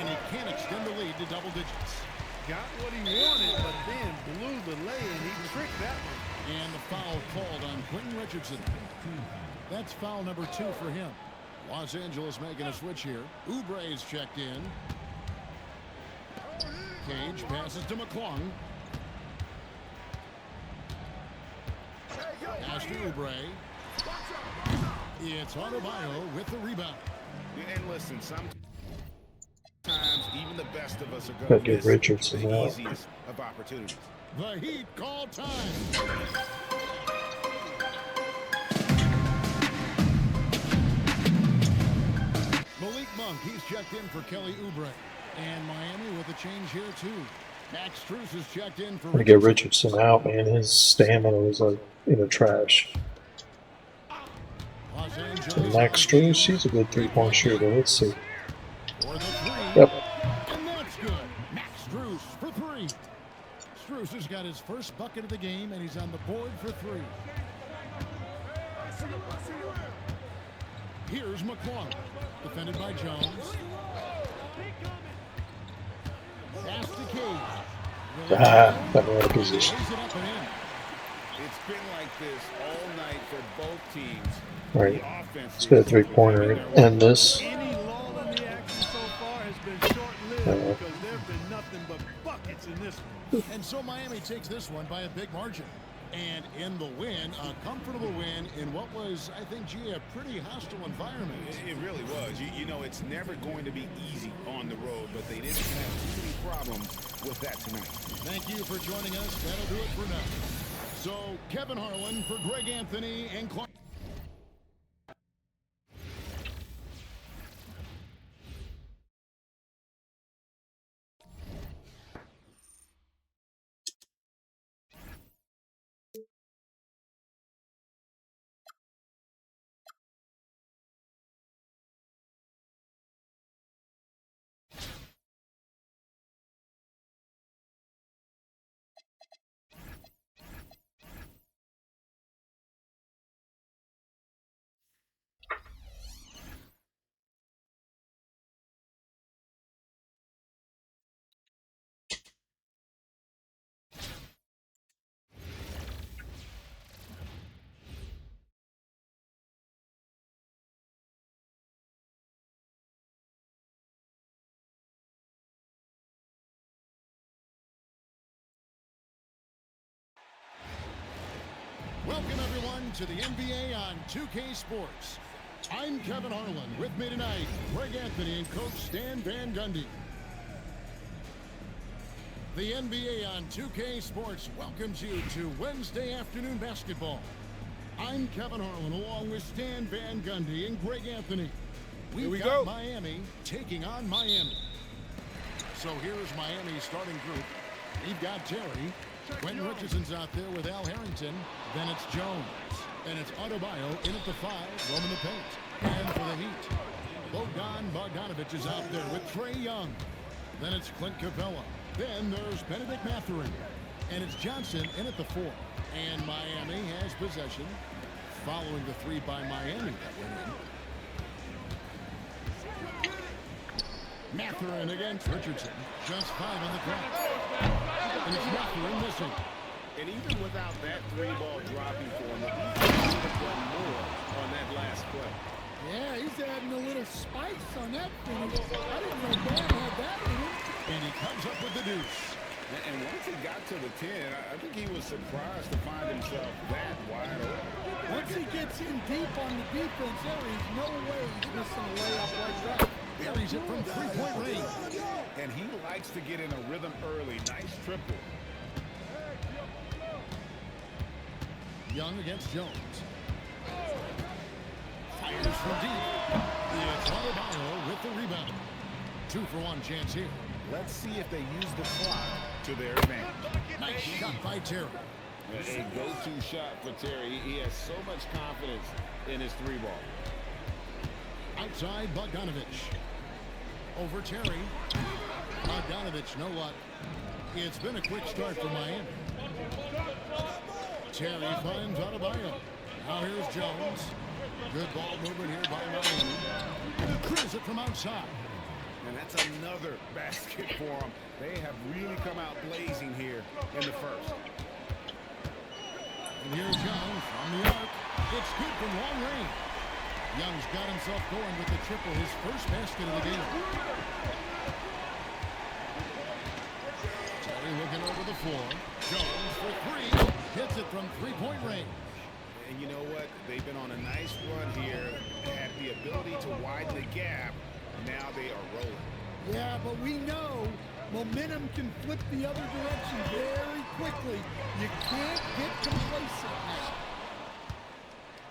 And he can't extend the lead to double digits. Got what he wanted, but then blew the lay, and he tricked that one. And the foul called on Quentin Richardson. That's foul number 2 for him. Los Angeles making a switch here. Oubre's checked in. Cage passes to McClung. Pass to Oubre. It's Adebayo with the rebound. And listen, sometimes even the best of us are Gotta going to get miss Richardson the out. easiest of opportunities. The Heat call time. Malik Monk, he's checked in for Kelly Oubre. And Miami with a change here, too. Max Strus is checked in for Gonna get Richardson out, man. His stamina was like in the trash. Los And Angeles. Max Strus, he's a good three-point shooter. Let's see. For the three. Yep. And that's good. Max Strus for 3. Strus has got his first bucket of the game, and he's on the board for 3. Here's McClung, defended by Jones. Pass to Cage. Ah, that was out of position. Lays it up and in. It's been like this all night for both teams. Right. The offense Let's get a is three-pointer having their and this. Any lull in the action so far has been short-lived because there have been nothing but buckets in this one. And so Miami takes this one by a big margin. And in the win, a comfortable win in what was, I think, gee, a pretty hostile environment. It really was. You know, it's never going to be easy on the road, but they didn't have too many problems with that tonight. Thank you for joining us. That'll do it for now. So, Kevin Harlan for Greg Anthony and Clark. Welcome, everyone, to the NBA on 2K Sports. I'm Kevin Harlan. With me tonight, Greg Anthony and Coach Stan Van Gundy. The NBA on 2K Sports welcomes you to Wednesday afternoon basketball. I'm Kevin Harlan, along with Stan Van Gundy and Greg Anthony. We've got Miami taking on Miami. So here's Miami's starting group. We've got Terry. Quentin Richardson's out there with Al Harrington. Then it's Jones. And it's Adebayo in at the 5, roaming the paint. And for the Heat, Bogdan Bogdanovic is out there with Trae Young. Then it's Clint Capella. Then there's Benedict Mathurin. And it's Johnson in at the 4. And Miami has possession. Following the 3 by Miami that went in. Mathurin against Richardson. Just 5 on the clock. And it's Mathurin missing. And even without that three-ball dropping for him, the defense could have done more on that last play. Yeah, he's adding a little spice on that finish. I didn't know Bam had that in him. And he comes up with the deuce. And once he got to the 10, I think he was surprised to find himself that wide open. Once he gets in deep on the defense, there is no way he's missing a layup like that. Buries it from three-point range. And he likes to get in a rhythm early. Nice triple. Young against Jones. Fires from deep. It's Adebayo with the rebound. 2-for-1 chance here. Let's see if they use the clock to their advantage. Nice shot by Terry. A go-to shot for Terry. He has so much confidence in his three ball. Outside Bogdanovich. Over Terry. Bogdanovich, no luck. It's been a quick start for Miami. Terry finds Adebayo. Now here's Jones. Good ball movement here by Miami. Clears it from outside. And that's another basket for them. They have really come out blazing here in the first. And here's Young from the arc. It's good from long range. Young's got himself going with the triple, his first basket of the game. Terry looking over the floor. Jones for three. Hits it from three-point range. And you know what? They've been on a nice run here. They had the ability to widen the gap. Now they are rolling. Yeah, but we know momentum can flip the other direction very quickly. You can't get complacent now.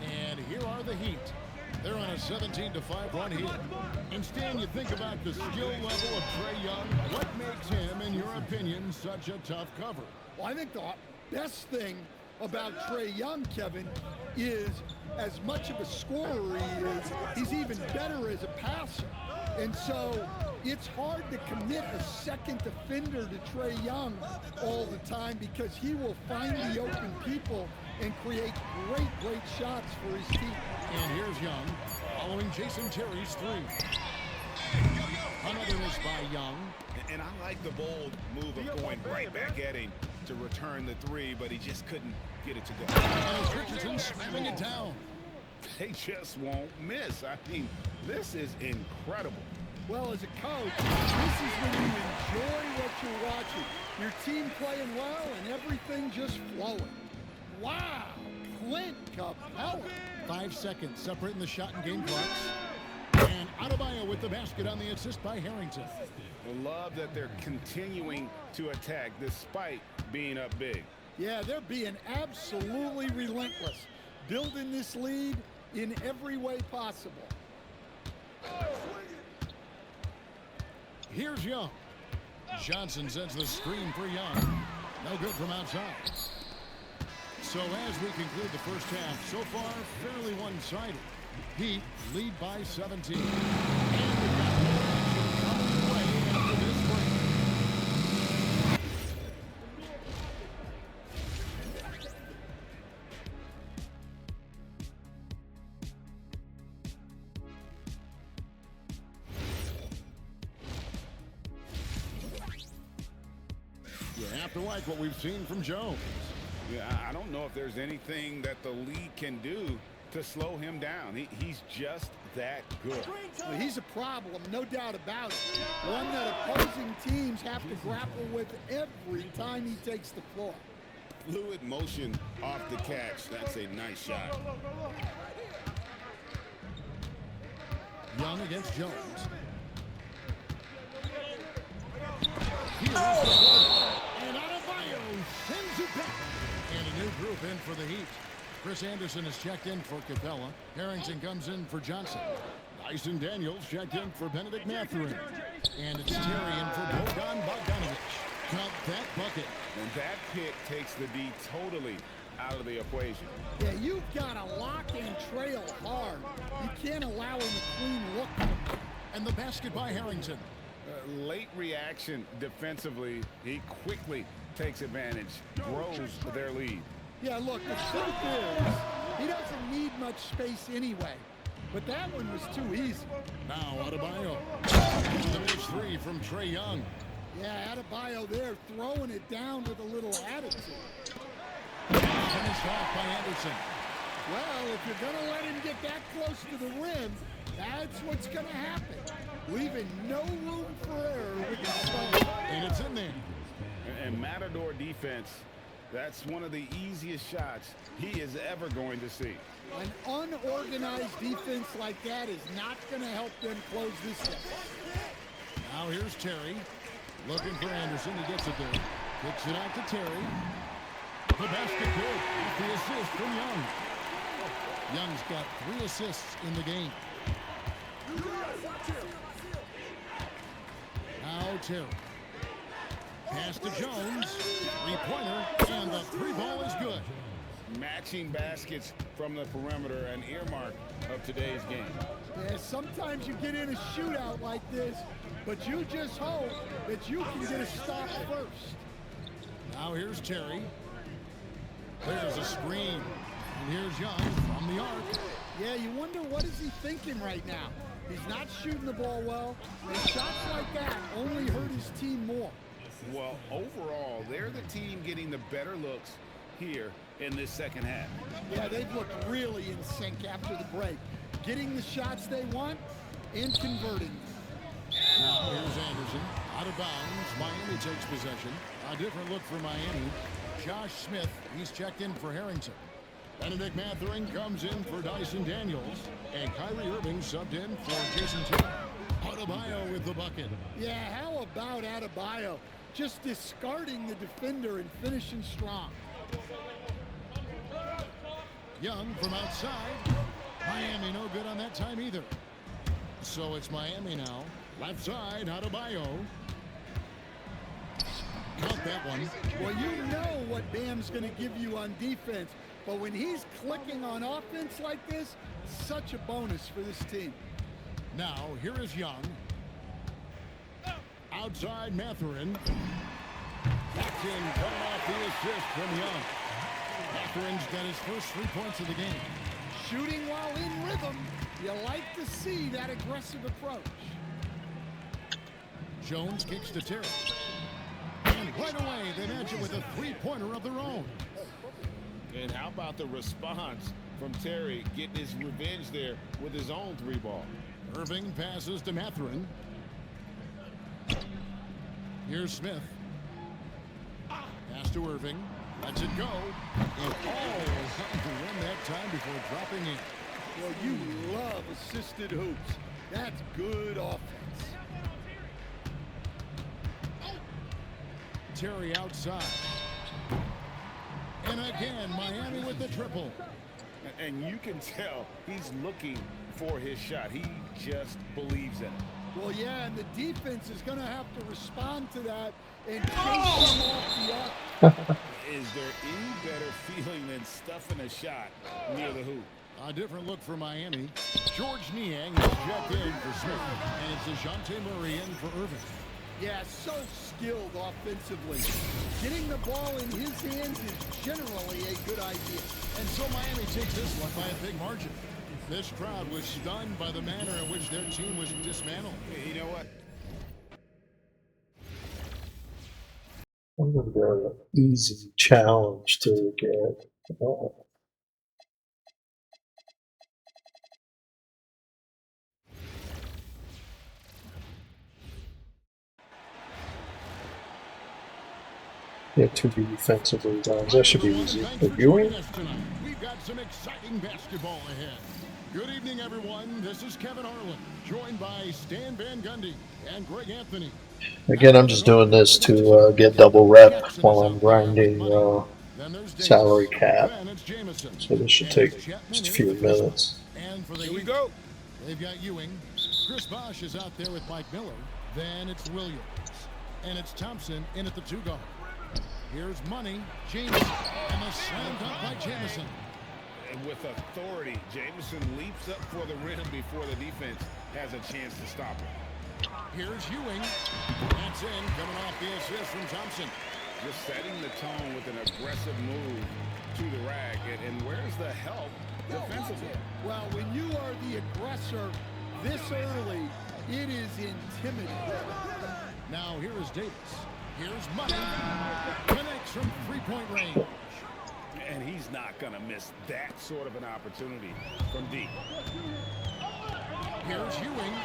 And here are the Heat. They're on a 17-5 run here. And Stan, you think about the skill level of Trae Young. What makes him, in your opinion, such a tough cover? Well, I think the best thing about Trae Young, Kevin, is as much of a scorer he is, he's even better as a passer. And so it's hard to commit a second defender to Trae Young all the time because he will find the open people and create great shots for his team. And here's Young following Jason Terry's three. Another miss by Young. And I like the bold move of going right back at him to return the three, but he just couldn't get it to go. And it's Richardson slamming it down. They just won't miss. I mean, this is incredible. Well, as a coach, this is when you enjoy what you're watching. Your team playing well and everything just flowing. Wow, Clint Capella. 5 seconds separating the shot and game clocks. And Adebayo with the basket on the assist by Harrington. I love that they're continuing to attack despite being up big. Yeah, they're being absolutely relentless, building this lead in every way possible. Here's Young. Johnson sends the screen for Young. No good from outside. So as we conclude the first half, so far fairly one-sided. Heat lead by 17. And we've got more action coming away after this break. You have to like what we've seen from Jones. Yeah, I don't know if there's anything that the league can do to slow him down. He's just that good. Well, he's a problem, no doubt about it. One that opposing teams have to grapple with every time he takes the floor. Fluid motion off the catch. That's a nice shot. Young against Jones. Here's the ball. And Adebayo sends it back. And a new group in for the Heat. Chris Anderson is checked in for Capella. Harrington comes in for Johnson. Dyson Daniels checked in for Benedict Mathurin. And it's Terry in for Bogdanovich. Count that bucket. And that pick takes the D totally out of the equation. Yeah, you've got to lock and trail hard. You can't allow him a clean look. And the basket by Harrington. Late reaction defensively. He quickly takes advantage, grows their lead. Yeah, look, the truth is, he doesn't need much space anyway. But that one was too easy. Now Adebayo. The mid three from Trae Young. Yeah, Adebayo there throwing it down with a little attitude. finished off by Anderson. Well, if you're going to let him get that close to the rim, that's what's going to happen. Leaving no room for error with the stone. And it's in there. And Matador defense, that's one of the easiest shots he is ever going to see. An unorganized defense like that is not going to help them close this gap. Now here's Terry. Looking for Anderson. He gets it there. Kicks it out to Terry. The basket good. Off the assist from Young. Young's got 3 assists in the game. Now Terry. Pass to Jones. 3-pointer. And the 3-ball is good. Matching baskets from the perimeter, an earmark of today's game. Yeah, sometimes you get in a shootout like this, but you just hope that you can get a stop first. Now here's Terry. There's a screen. And here's Young from the arc. Yeah, you wonder what is he thinking right now. He's not shooting the ball well, and shots like that only hurt his team more. Well, overall, they're the team getting the better looks here in this second half. Yeah, they've looked really in sync after the break, getting the shots they want and converting. Now here's Anderson. Out of bounds. Miami takes possession. A different look for Miami. Josh Smith, he's checked in for Harrington. Benedict Mathurin comes in for Dyson Daniels. And Kyrie Irving subbed in for Jason Taylor. Adebayo with the bucket. Yeah, how about Adebayo? Just discarding the defender and finishing strong. Young from outside. Miami no good on that time either. So it's Miami now. Left side, Adebayo. Count that one. Well, you know what Bam's going to give you on defense, but when he's clicking on offense like this, such a bonus for this team. Now, here is Young. Outside, Mathurin. That's in, coming off the assist from Young. Mathurin's got his first 3 points of the game. Shooting while in rhythm, you like to see that aggressive approach. Jones kicks to Terry. And right away, they match it with a 3-pointer of their own. And how about the response from Terry getting his revenge there with his own 3-ball? Irving passes to Mathurin. Here's Smith. Pass to Irving. Lets it go. And to win that time before dropping in. Well, you love assisted hoops. That's good offense. Terry outside. And again, Miami with the triple. And you can tell he's looking for his shot. He just believes in it. Well, yeah, and the defense is going to have to respond to that and chase him off the arc. Is there any better feeling than stuffing a shot near the hoop? A different look for Miami. George Niang is checked in for Smith. And it's DeJounte Murray in for Irving. Yeah, so skilled offensively. Getting the ball in his hands is generally a good idea. And so Miami takes this one by a big margin. This crowd was stunned by the manner in which their team was dismantled. You know what? An easy challenge to get. Get 2 defensive rebounds. That should be easy. Reviewing. We've got some exciting basketball ahead. Good evening, everyone. This is Kevin Harlan, joined by Stan Van Gundy and Greg Anthony. Again, I'm just doing this to get double rep while I'm grinding salary cap. So this should take just a few minutes. And for the Here we go. They've got Ewing. Chris Bosh is out there with Mike Miller. Then it's Williams. And it's Thompson in at the 2 guard. Here's Money, Jameson, and the slam dunk by Jameson. And with authority, Jameson leaps up for the rim before the defense has a chance to stop him. Here's Ewing. That's in, coming off the assist from Thompson. Just setting the tone with an aggressive move to the rack. And where's the help defensively? Well, when you are the aggressor this early, it is intimidating. Now here is Davis. Here's Money. Connects from 3-point range. And he's not going to miss that sort of an opportunity from deep. Here's Ewing.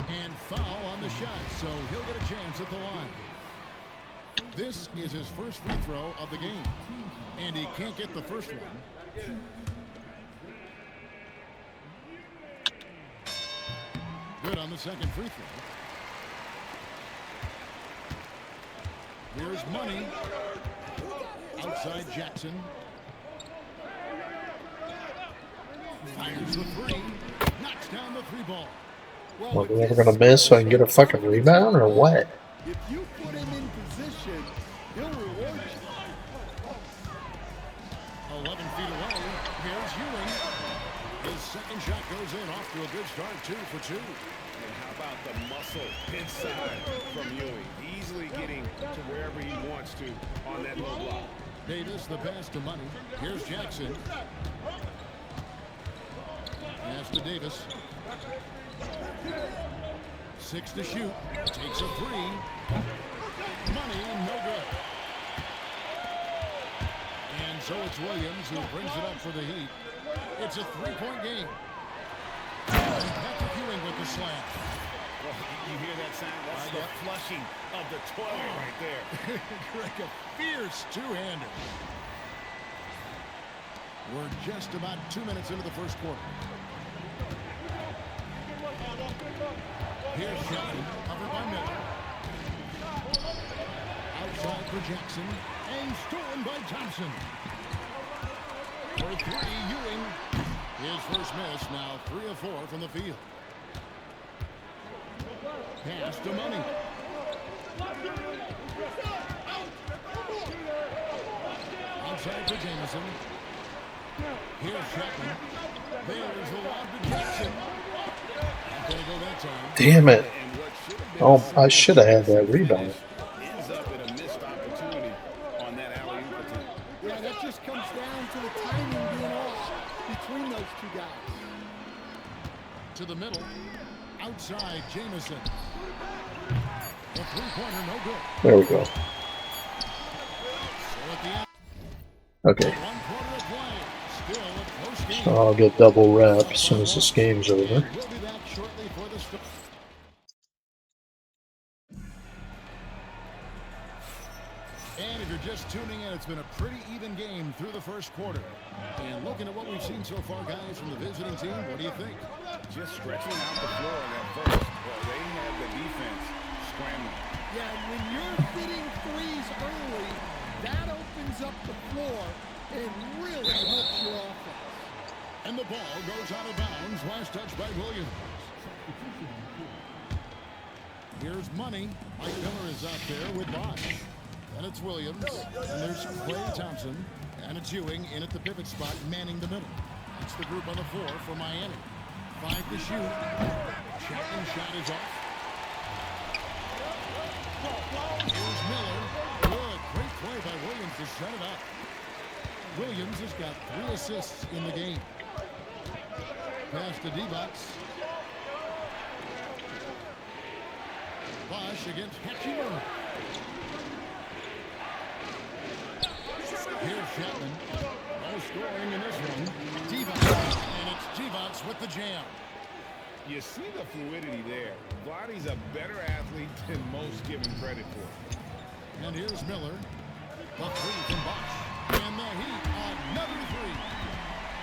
And foul on the shot, so he'll get a chance at the line. This is his first free throw of the game. And he can't get the first one. Good on the second free throw. Here's Money. Outside Jackson. Fires the three. Knocks down the three ball. Well, we're never gonna miss so I can get a fucking rebound or what? If you put him in position, he'll reward you. 11 feet away. Here's Ewing. His second shot goes in, off to a good start, 2 for 2. And how about the muscle inside from Ewing? Easily getting to wherever he wants to on that low block. Davis, the pass to Money. Here's Jackson. Pass to Davis. 6 to shoot. Takes a 3. Money, no good. And so it's Williams who brings it up for the Heat. It's a 3-point game. Patrick Ewing with the slam. Well, you hear that sound? That's the flushing of the toilet right there. Greg, a fierce two-hander. We're just about 2 minutes into the first quarter. Here's Shelton, covered by Miller. Outside for Jackson, and stolen by Thompson. For 3, Ewing. His first miss, now 3 of 4 from the field. Pass to Money. Outside for Jamison. Here's Shelton. There's the lob to Jackson. Not gonna go that time. Damn it. Oh, I should have had that rebound. Ends up in a missed opportunity on that alley-oop attempt. Yeah, that just comes down to the timing being off between those two guys. To the middle. Outside, Jamison. The three-pointer, no good. There we go. So at the end, Okay. 1 quarter of play. Still a close game. So I'll get double rep as soon as this game's over. We'll be back shortly for the start. And if you're just tuning in, it's been a pretty even game through the first quarter. And looking at what we've seen so far, guys, from the visiting team, what do you think? Just stretching out the floor at first. Well, they had the defense scrambling. Yeah, when you're hitting threes early, that opens up the floor and really helps your offense. And the ball goes out of bounds. Last touch by Williams. Here's Money. Mike Miller is out there with Bosch. And it's Williams. And there's Clay Thompson. And it's Ewing in at the pivot spot, manning the middle. It's the group on the floor for Miami. 5 to shoot. Chapman's shot is off. Here's Miller. Good. Great play by Williams to set it up. Williams has got 3 assists in the game. Pass to D-Box. Bosch against Hachimura. Here's Chapman. No scoring in this one. D-Box. And it's D-Box with the jam. You see the fluidity there. Vlade's a better athlete than most give him credit for. And here's Miller. The 3 from Bosch. And the Heat, another 3.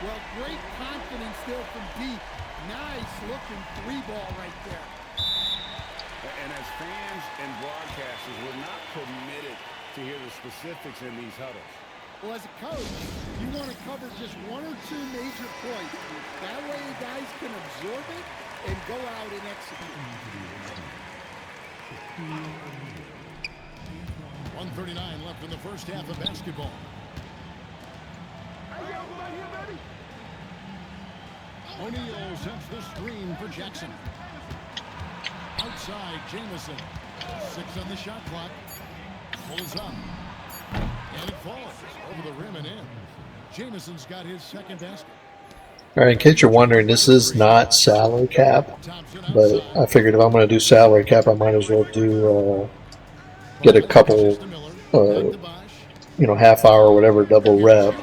Well, great confidence there from deep. Nice looking 3-ball right there. And as fans and broadcasters, we're not permitted to hear the specifics in these huddles. Well, as a coach, you want to cover just 1 or 2 major points. That way the guys can absorb it and go out and execute. 1:39 left in the first half of basketball. O'Neal sets the screen for Jackson. Outside, Jamison. 6 on the shot clock. Pulls up. And it falls over the rim and in. Jamison's got his second basket. All right, in case you're wondering, this is not salary cap, but I figured if I'm going to do salary cap, I might as well do get a couple half hour, whatever, double rep.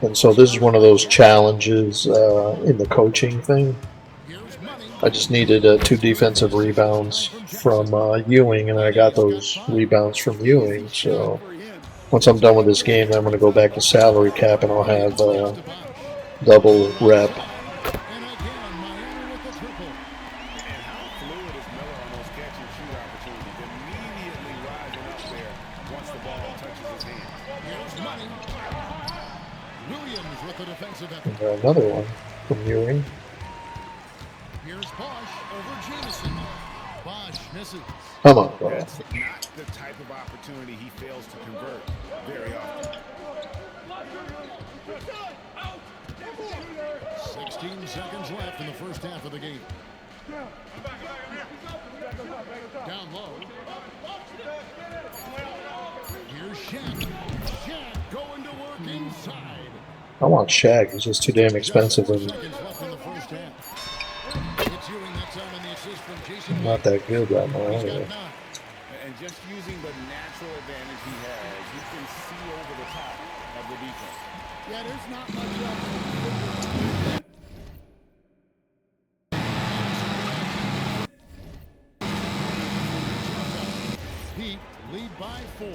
And so this is one of those challenges in the coaching thing. I just needed 2 defensive rebounds from Ewing, and I got those rebounds from Ewing. So once I'm done with this game, I'm going to go back to salary cap, and I'll have double rep. And again, Miami with the triple. And how fluid is Miller on those catch and shoot opportunities? Immediately rising up there once the ball touches his hand. Here's Money. Williams with the defensive effort. And another one from Ewing. Here's Bosch over Jameson. Bosch misses. Come on, bro. That's not the type of opportunity he fails to convert very often. 16 seconds left in the first half of the game. Down low. Here's Shaq. Shaq going to work inside. I want Shaq. He's just too damn expensive and Seconds left in the first half. It's Ewing that time on the assist from Jason. not that good right now. He's got Anyway. 9. And just using the natural advantage he has, you can see over the top of the defense. Yeah, there's not much else. Heat lead by 4.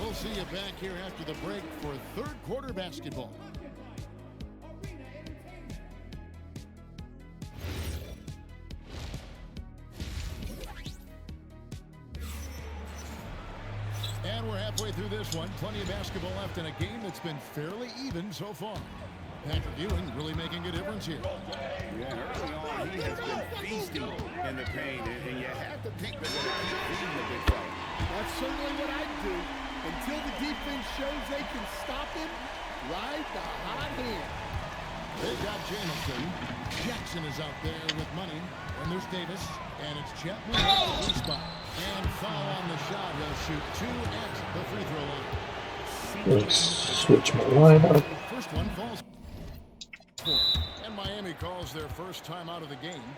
We'll see you back here after the break for third quarter basketball. And we're halfway through this one. Plenty of basketball left in a game that's been fairly even so far. Patrick Ewing really making a difference here. Yeah, early on, he has been feasting in the paint, and you have to think they're going to keep feeding the big fella. That's certainly what I'd do. Until the defense shows they can stop him, ride the hot hand. They got Jamison. Jackson is out there with Money. And there's Davis. And it's Chapman at the free spot. And foul on the shot. He'll shoot 2 at the free throw line. Let's switch my lineup. First one falls. And Miami calls their first time out of the game.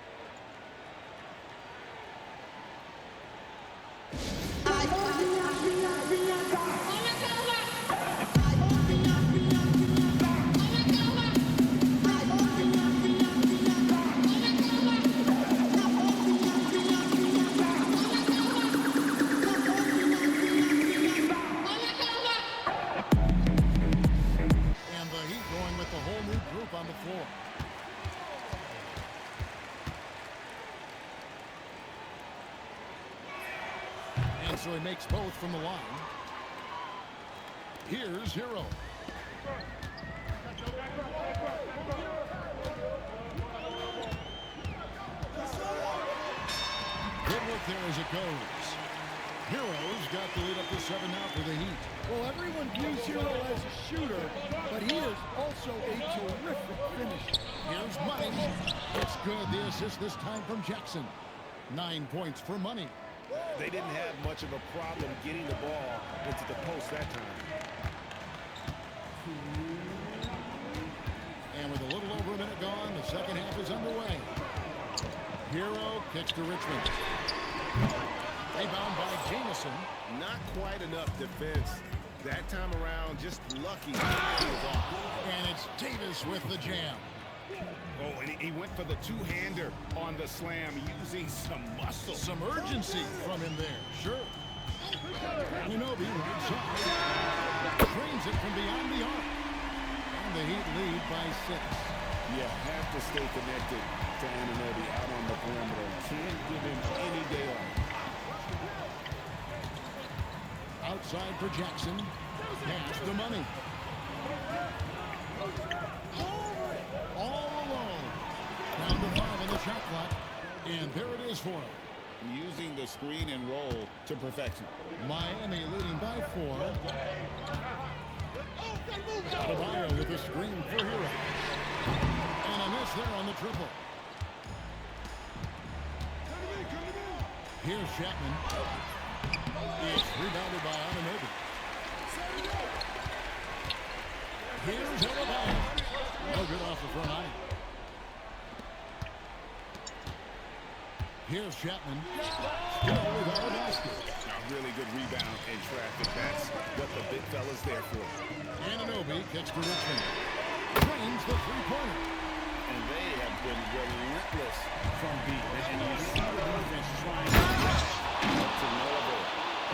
On the floor. And so he makes both from the line. Here's Hero. Good look there as it goes. Hero's got the lead up to 7 now for the Heat. Well, everyone views Hero as a shooter, but he is also a terrific finisher. Here's Money. It's good. The assist this time from Jackson. 9 points for Money. They didn't have much of a problem getting the ball into the post that time. And with a little over a minute gone, the second half is underway. Hero kicks to Richmond. Rebound by Jamison. Not quite enough defense that time around. Just lucky. And it's Davis with the jam. Oh, and he went for the two-hander on the slam using some muscle. Some urgency from him there. Sure. Anunoby right side. Trains it from beyond the arc. And the Heat lead by 6. You have to stay connected to Anunoby out on the perimeter. Can't give him any day off. Outside for Jackson. Pass the Money. All alone. Down to 5 on the shot clock. And there it is for him. Using the screen and roll to perfection. Miami leading by 4. Adebayo with the screen for Hero. And a miss there on the triple. Here's Chapman. It's rebounded by Anunoby. Here's Adebayo. No good off the front line. Here's Chapman. Still without a basket. A really good rebound in traffic. That's six for Richmond. Drains the three-pointer. And they have been relentless from deep. And you see the defense trying to get to no avail.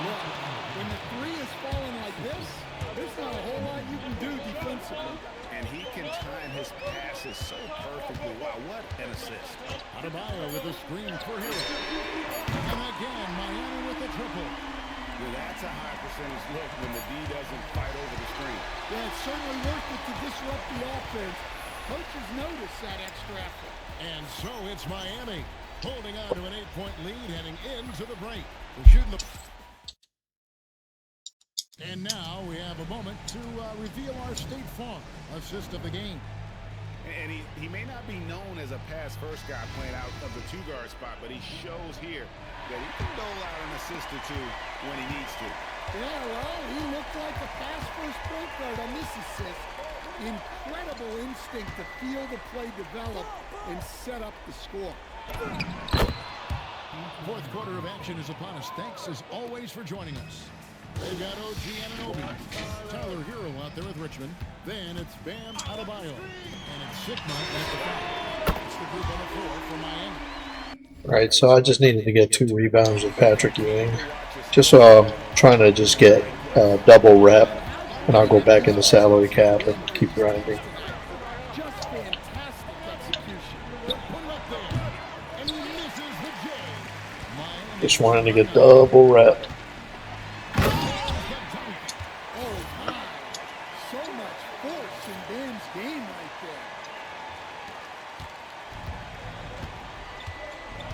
Look, when the three is falling like this, there's not a whole lot you can do defensively. And he can time his passes so perfectly. Wow, what an assist. Adebayo with a screen for Hero. And again, Miami with the triple. Yeah, that's a high percentage look when the D doesn't fight over the screen. Yeah, it's certainly worth it to disrupt the offense. Coaches notice that extra effort. And so it's Miami holding on to an 8-point lead heading into the break. We're shooting the... And now we have a moment to reveal our State Farm assist of the game. And he may not be known as a pass-first guy playing out of the two-guard spot, but he shows here that he can dole out an assist or two when he needs to. Yeah, well, he looked like a pass-first point guard on this assist. Incredible instinct to feel the play develop and set up the score. Fourth quarter of action is upon us. Thanks, as always, for joining us. They've got OG Anunoby, Tyler Hero out there with Richmond. Then it's Bam Adebayo. And it's Sigma at the back. It's the group on the floor for Miami. Right, so I just needed to get 2 rebounds with Patrick Ewing. Just so I'm trying to just get double rep, and I'll go back into salary cap and keep grinding. Just fantastic execution. Put it up there. And he misses the J. Miami. Just wanting to get double rep. Oh, my. So much force in Bam's game right there.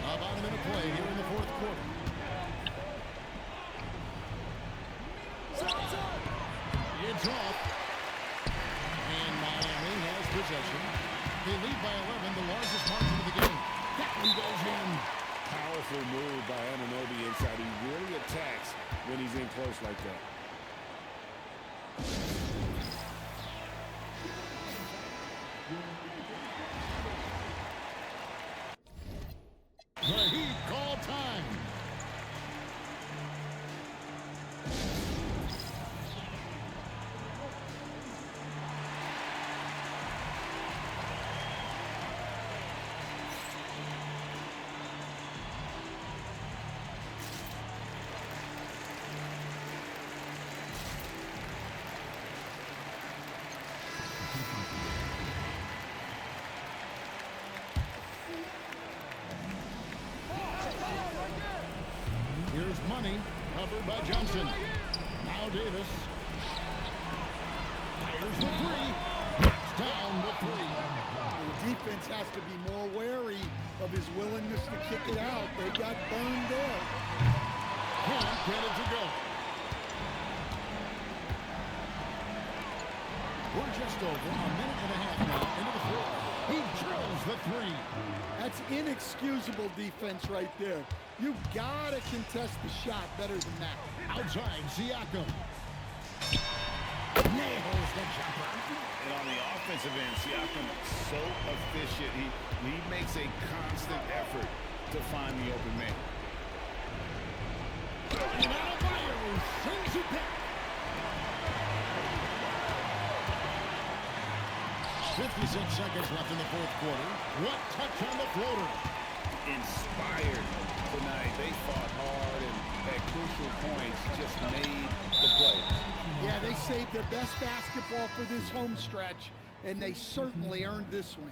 About a minute play here in the fourth quarter. It's off. And Miami has possession. They lead by 11, the largest margin of the game. That one goes in. Powerful move by Anunoby inside. He really attacks when he's in close like that. The Heat call time. Here's Money, covered by Johnson. Now Davis. Fires the three. Knocks down the three. The defense has to be more wary of his willingness to kick it out. They got burned there. Can't get it to go. We're just over a minute and a half now into the fourth. He drills the three. That's inexcusable defense right there. You gotta contest the shot better than that. Outside, Siakam. Nails the jumper. And on the offensive end, Siakam so efficient. He makes a constant effort to find the open man. And Adebayo sends it back. 56 seconds left in the fourth quarter. What touch on the floater. Inspired tonight. They fought hard and at crucial points just made the play. Yeah, they saved their best basketball for this home stretch, and they certainly earned this win.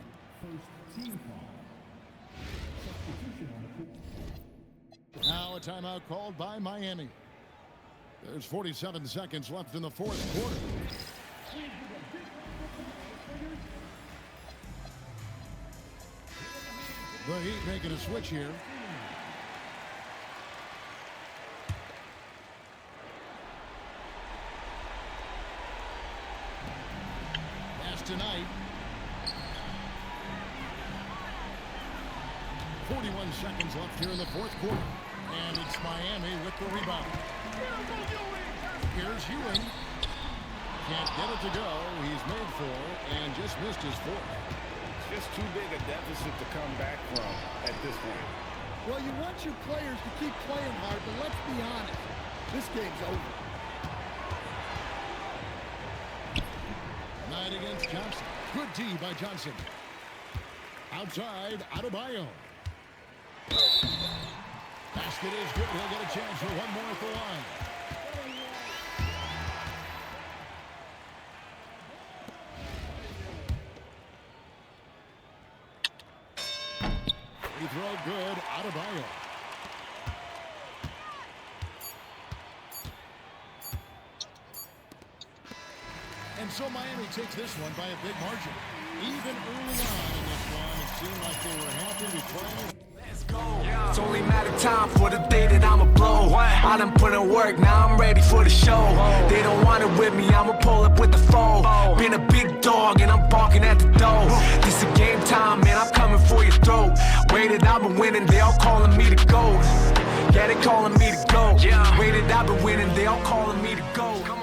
Now a timeout called by Miami. There's 47 seconds left in the fourth quarter. The Heat making a switch here. Pass tonight. 41 seconds left here in the fourth quarter. And it's Miami with the rebound. Here's Ewing. Can't get it to go. He's made 4 and just missed his 4th. Just too big a deficit to come back from at this point. Well, you want your players to keep playing hard, but let's be honest. This game's over. Tonight against Johnson. Good D by Johnson. Outside, Adebayo. Basket is good. He'll get a chance for one more at the line. Free throw good. Adebayo. And so Miami takes this one by a big margin. Even early on in this one, it seemed like they were happy to try it. It's only a matter of time for the day that I'ma blow. I done put in work, now I'm ready for the show. They don't want it with me, I'ma pull up with the foe. Been a big dog and I'm barking at the door. This a game time, man, I'm coming for your throat. Way that I've been winning, they all calling me the GOAT. Yeah, they calling me the GOAT. Way that I've been winning, they all calling me the GOAT.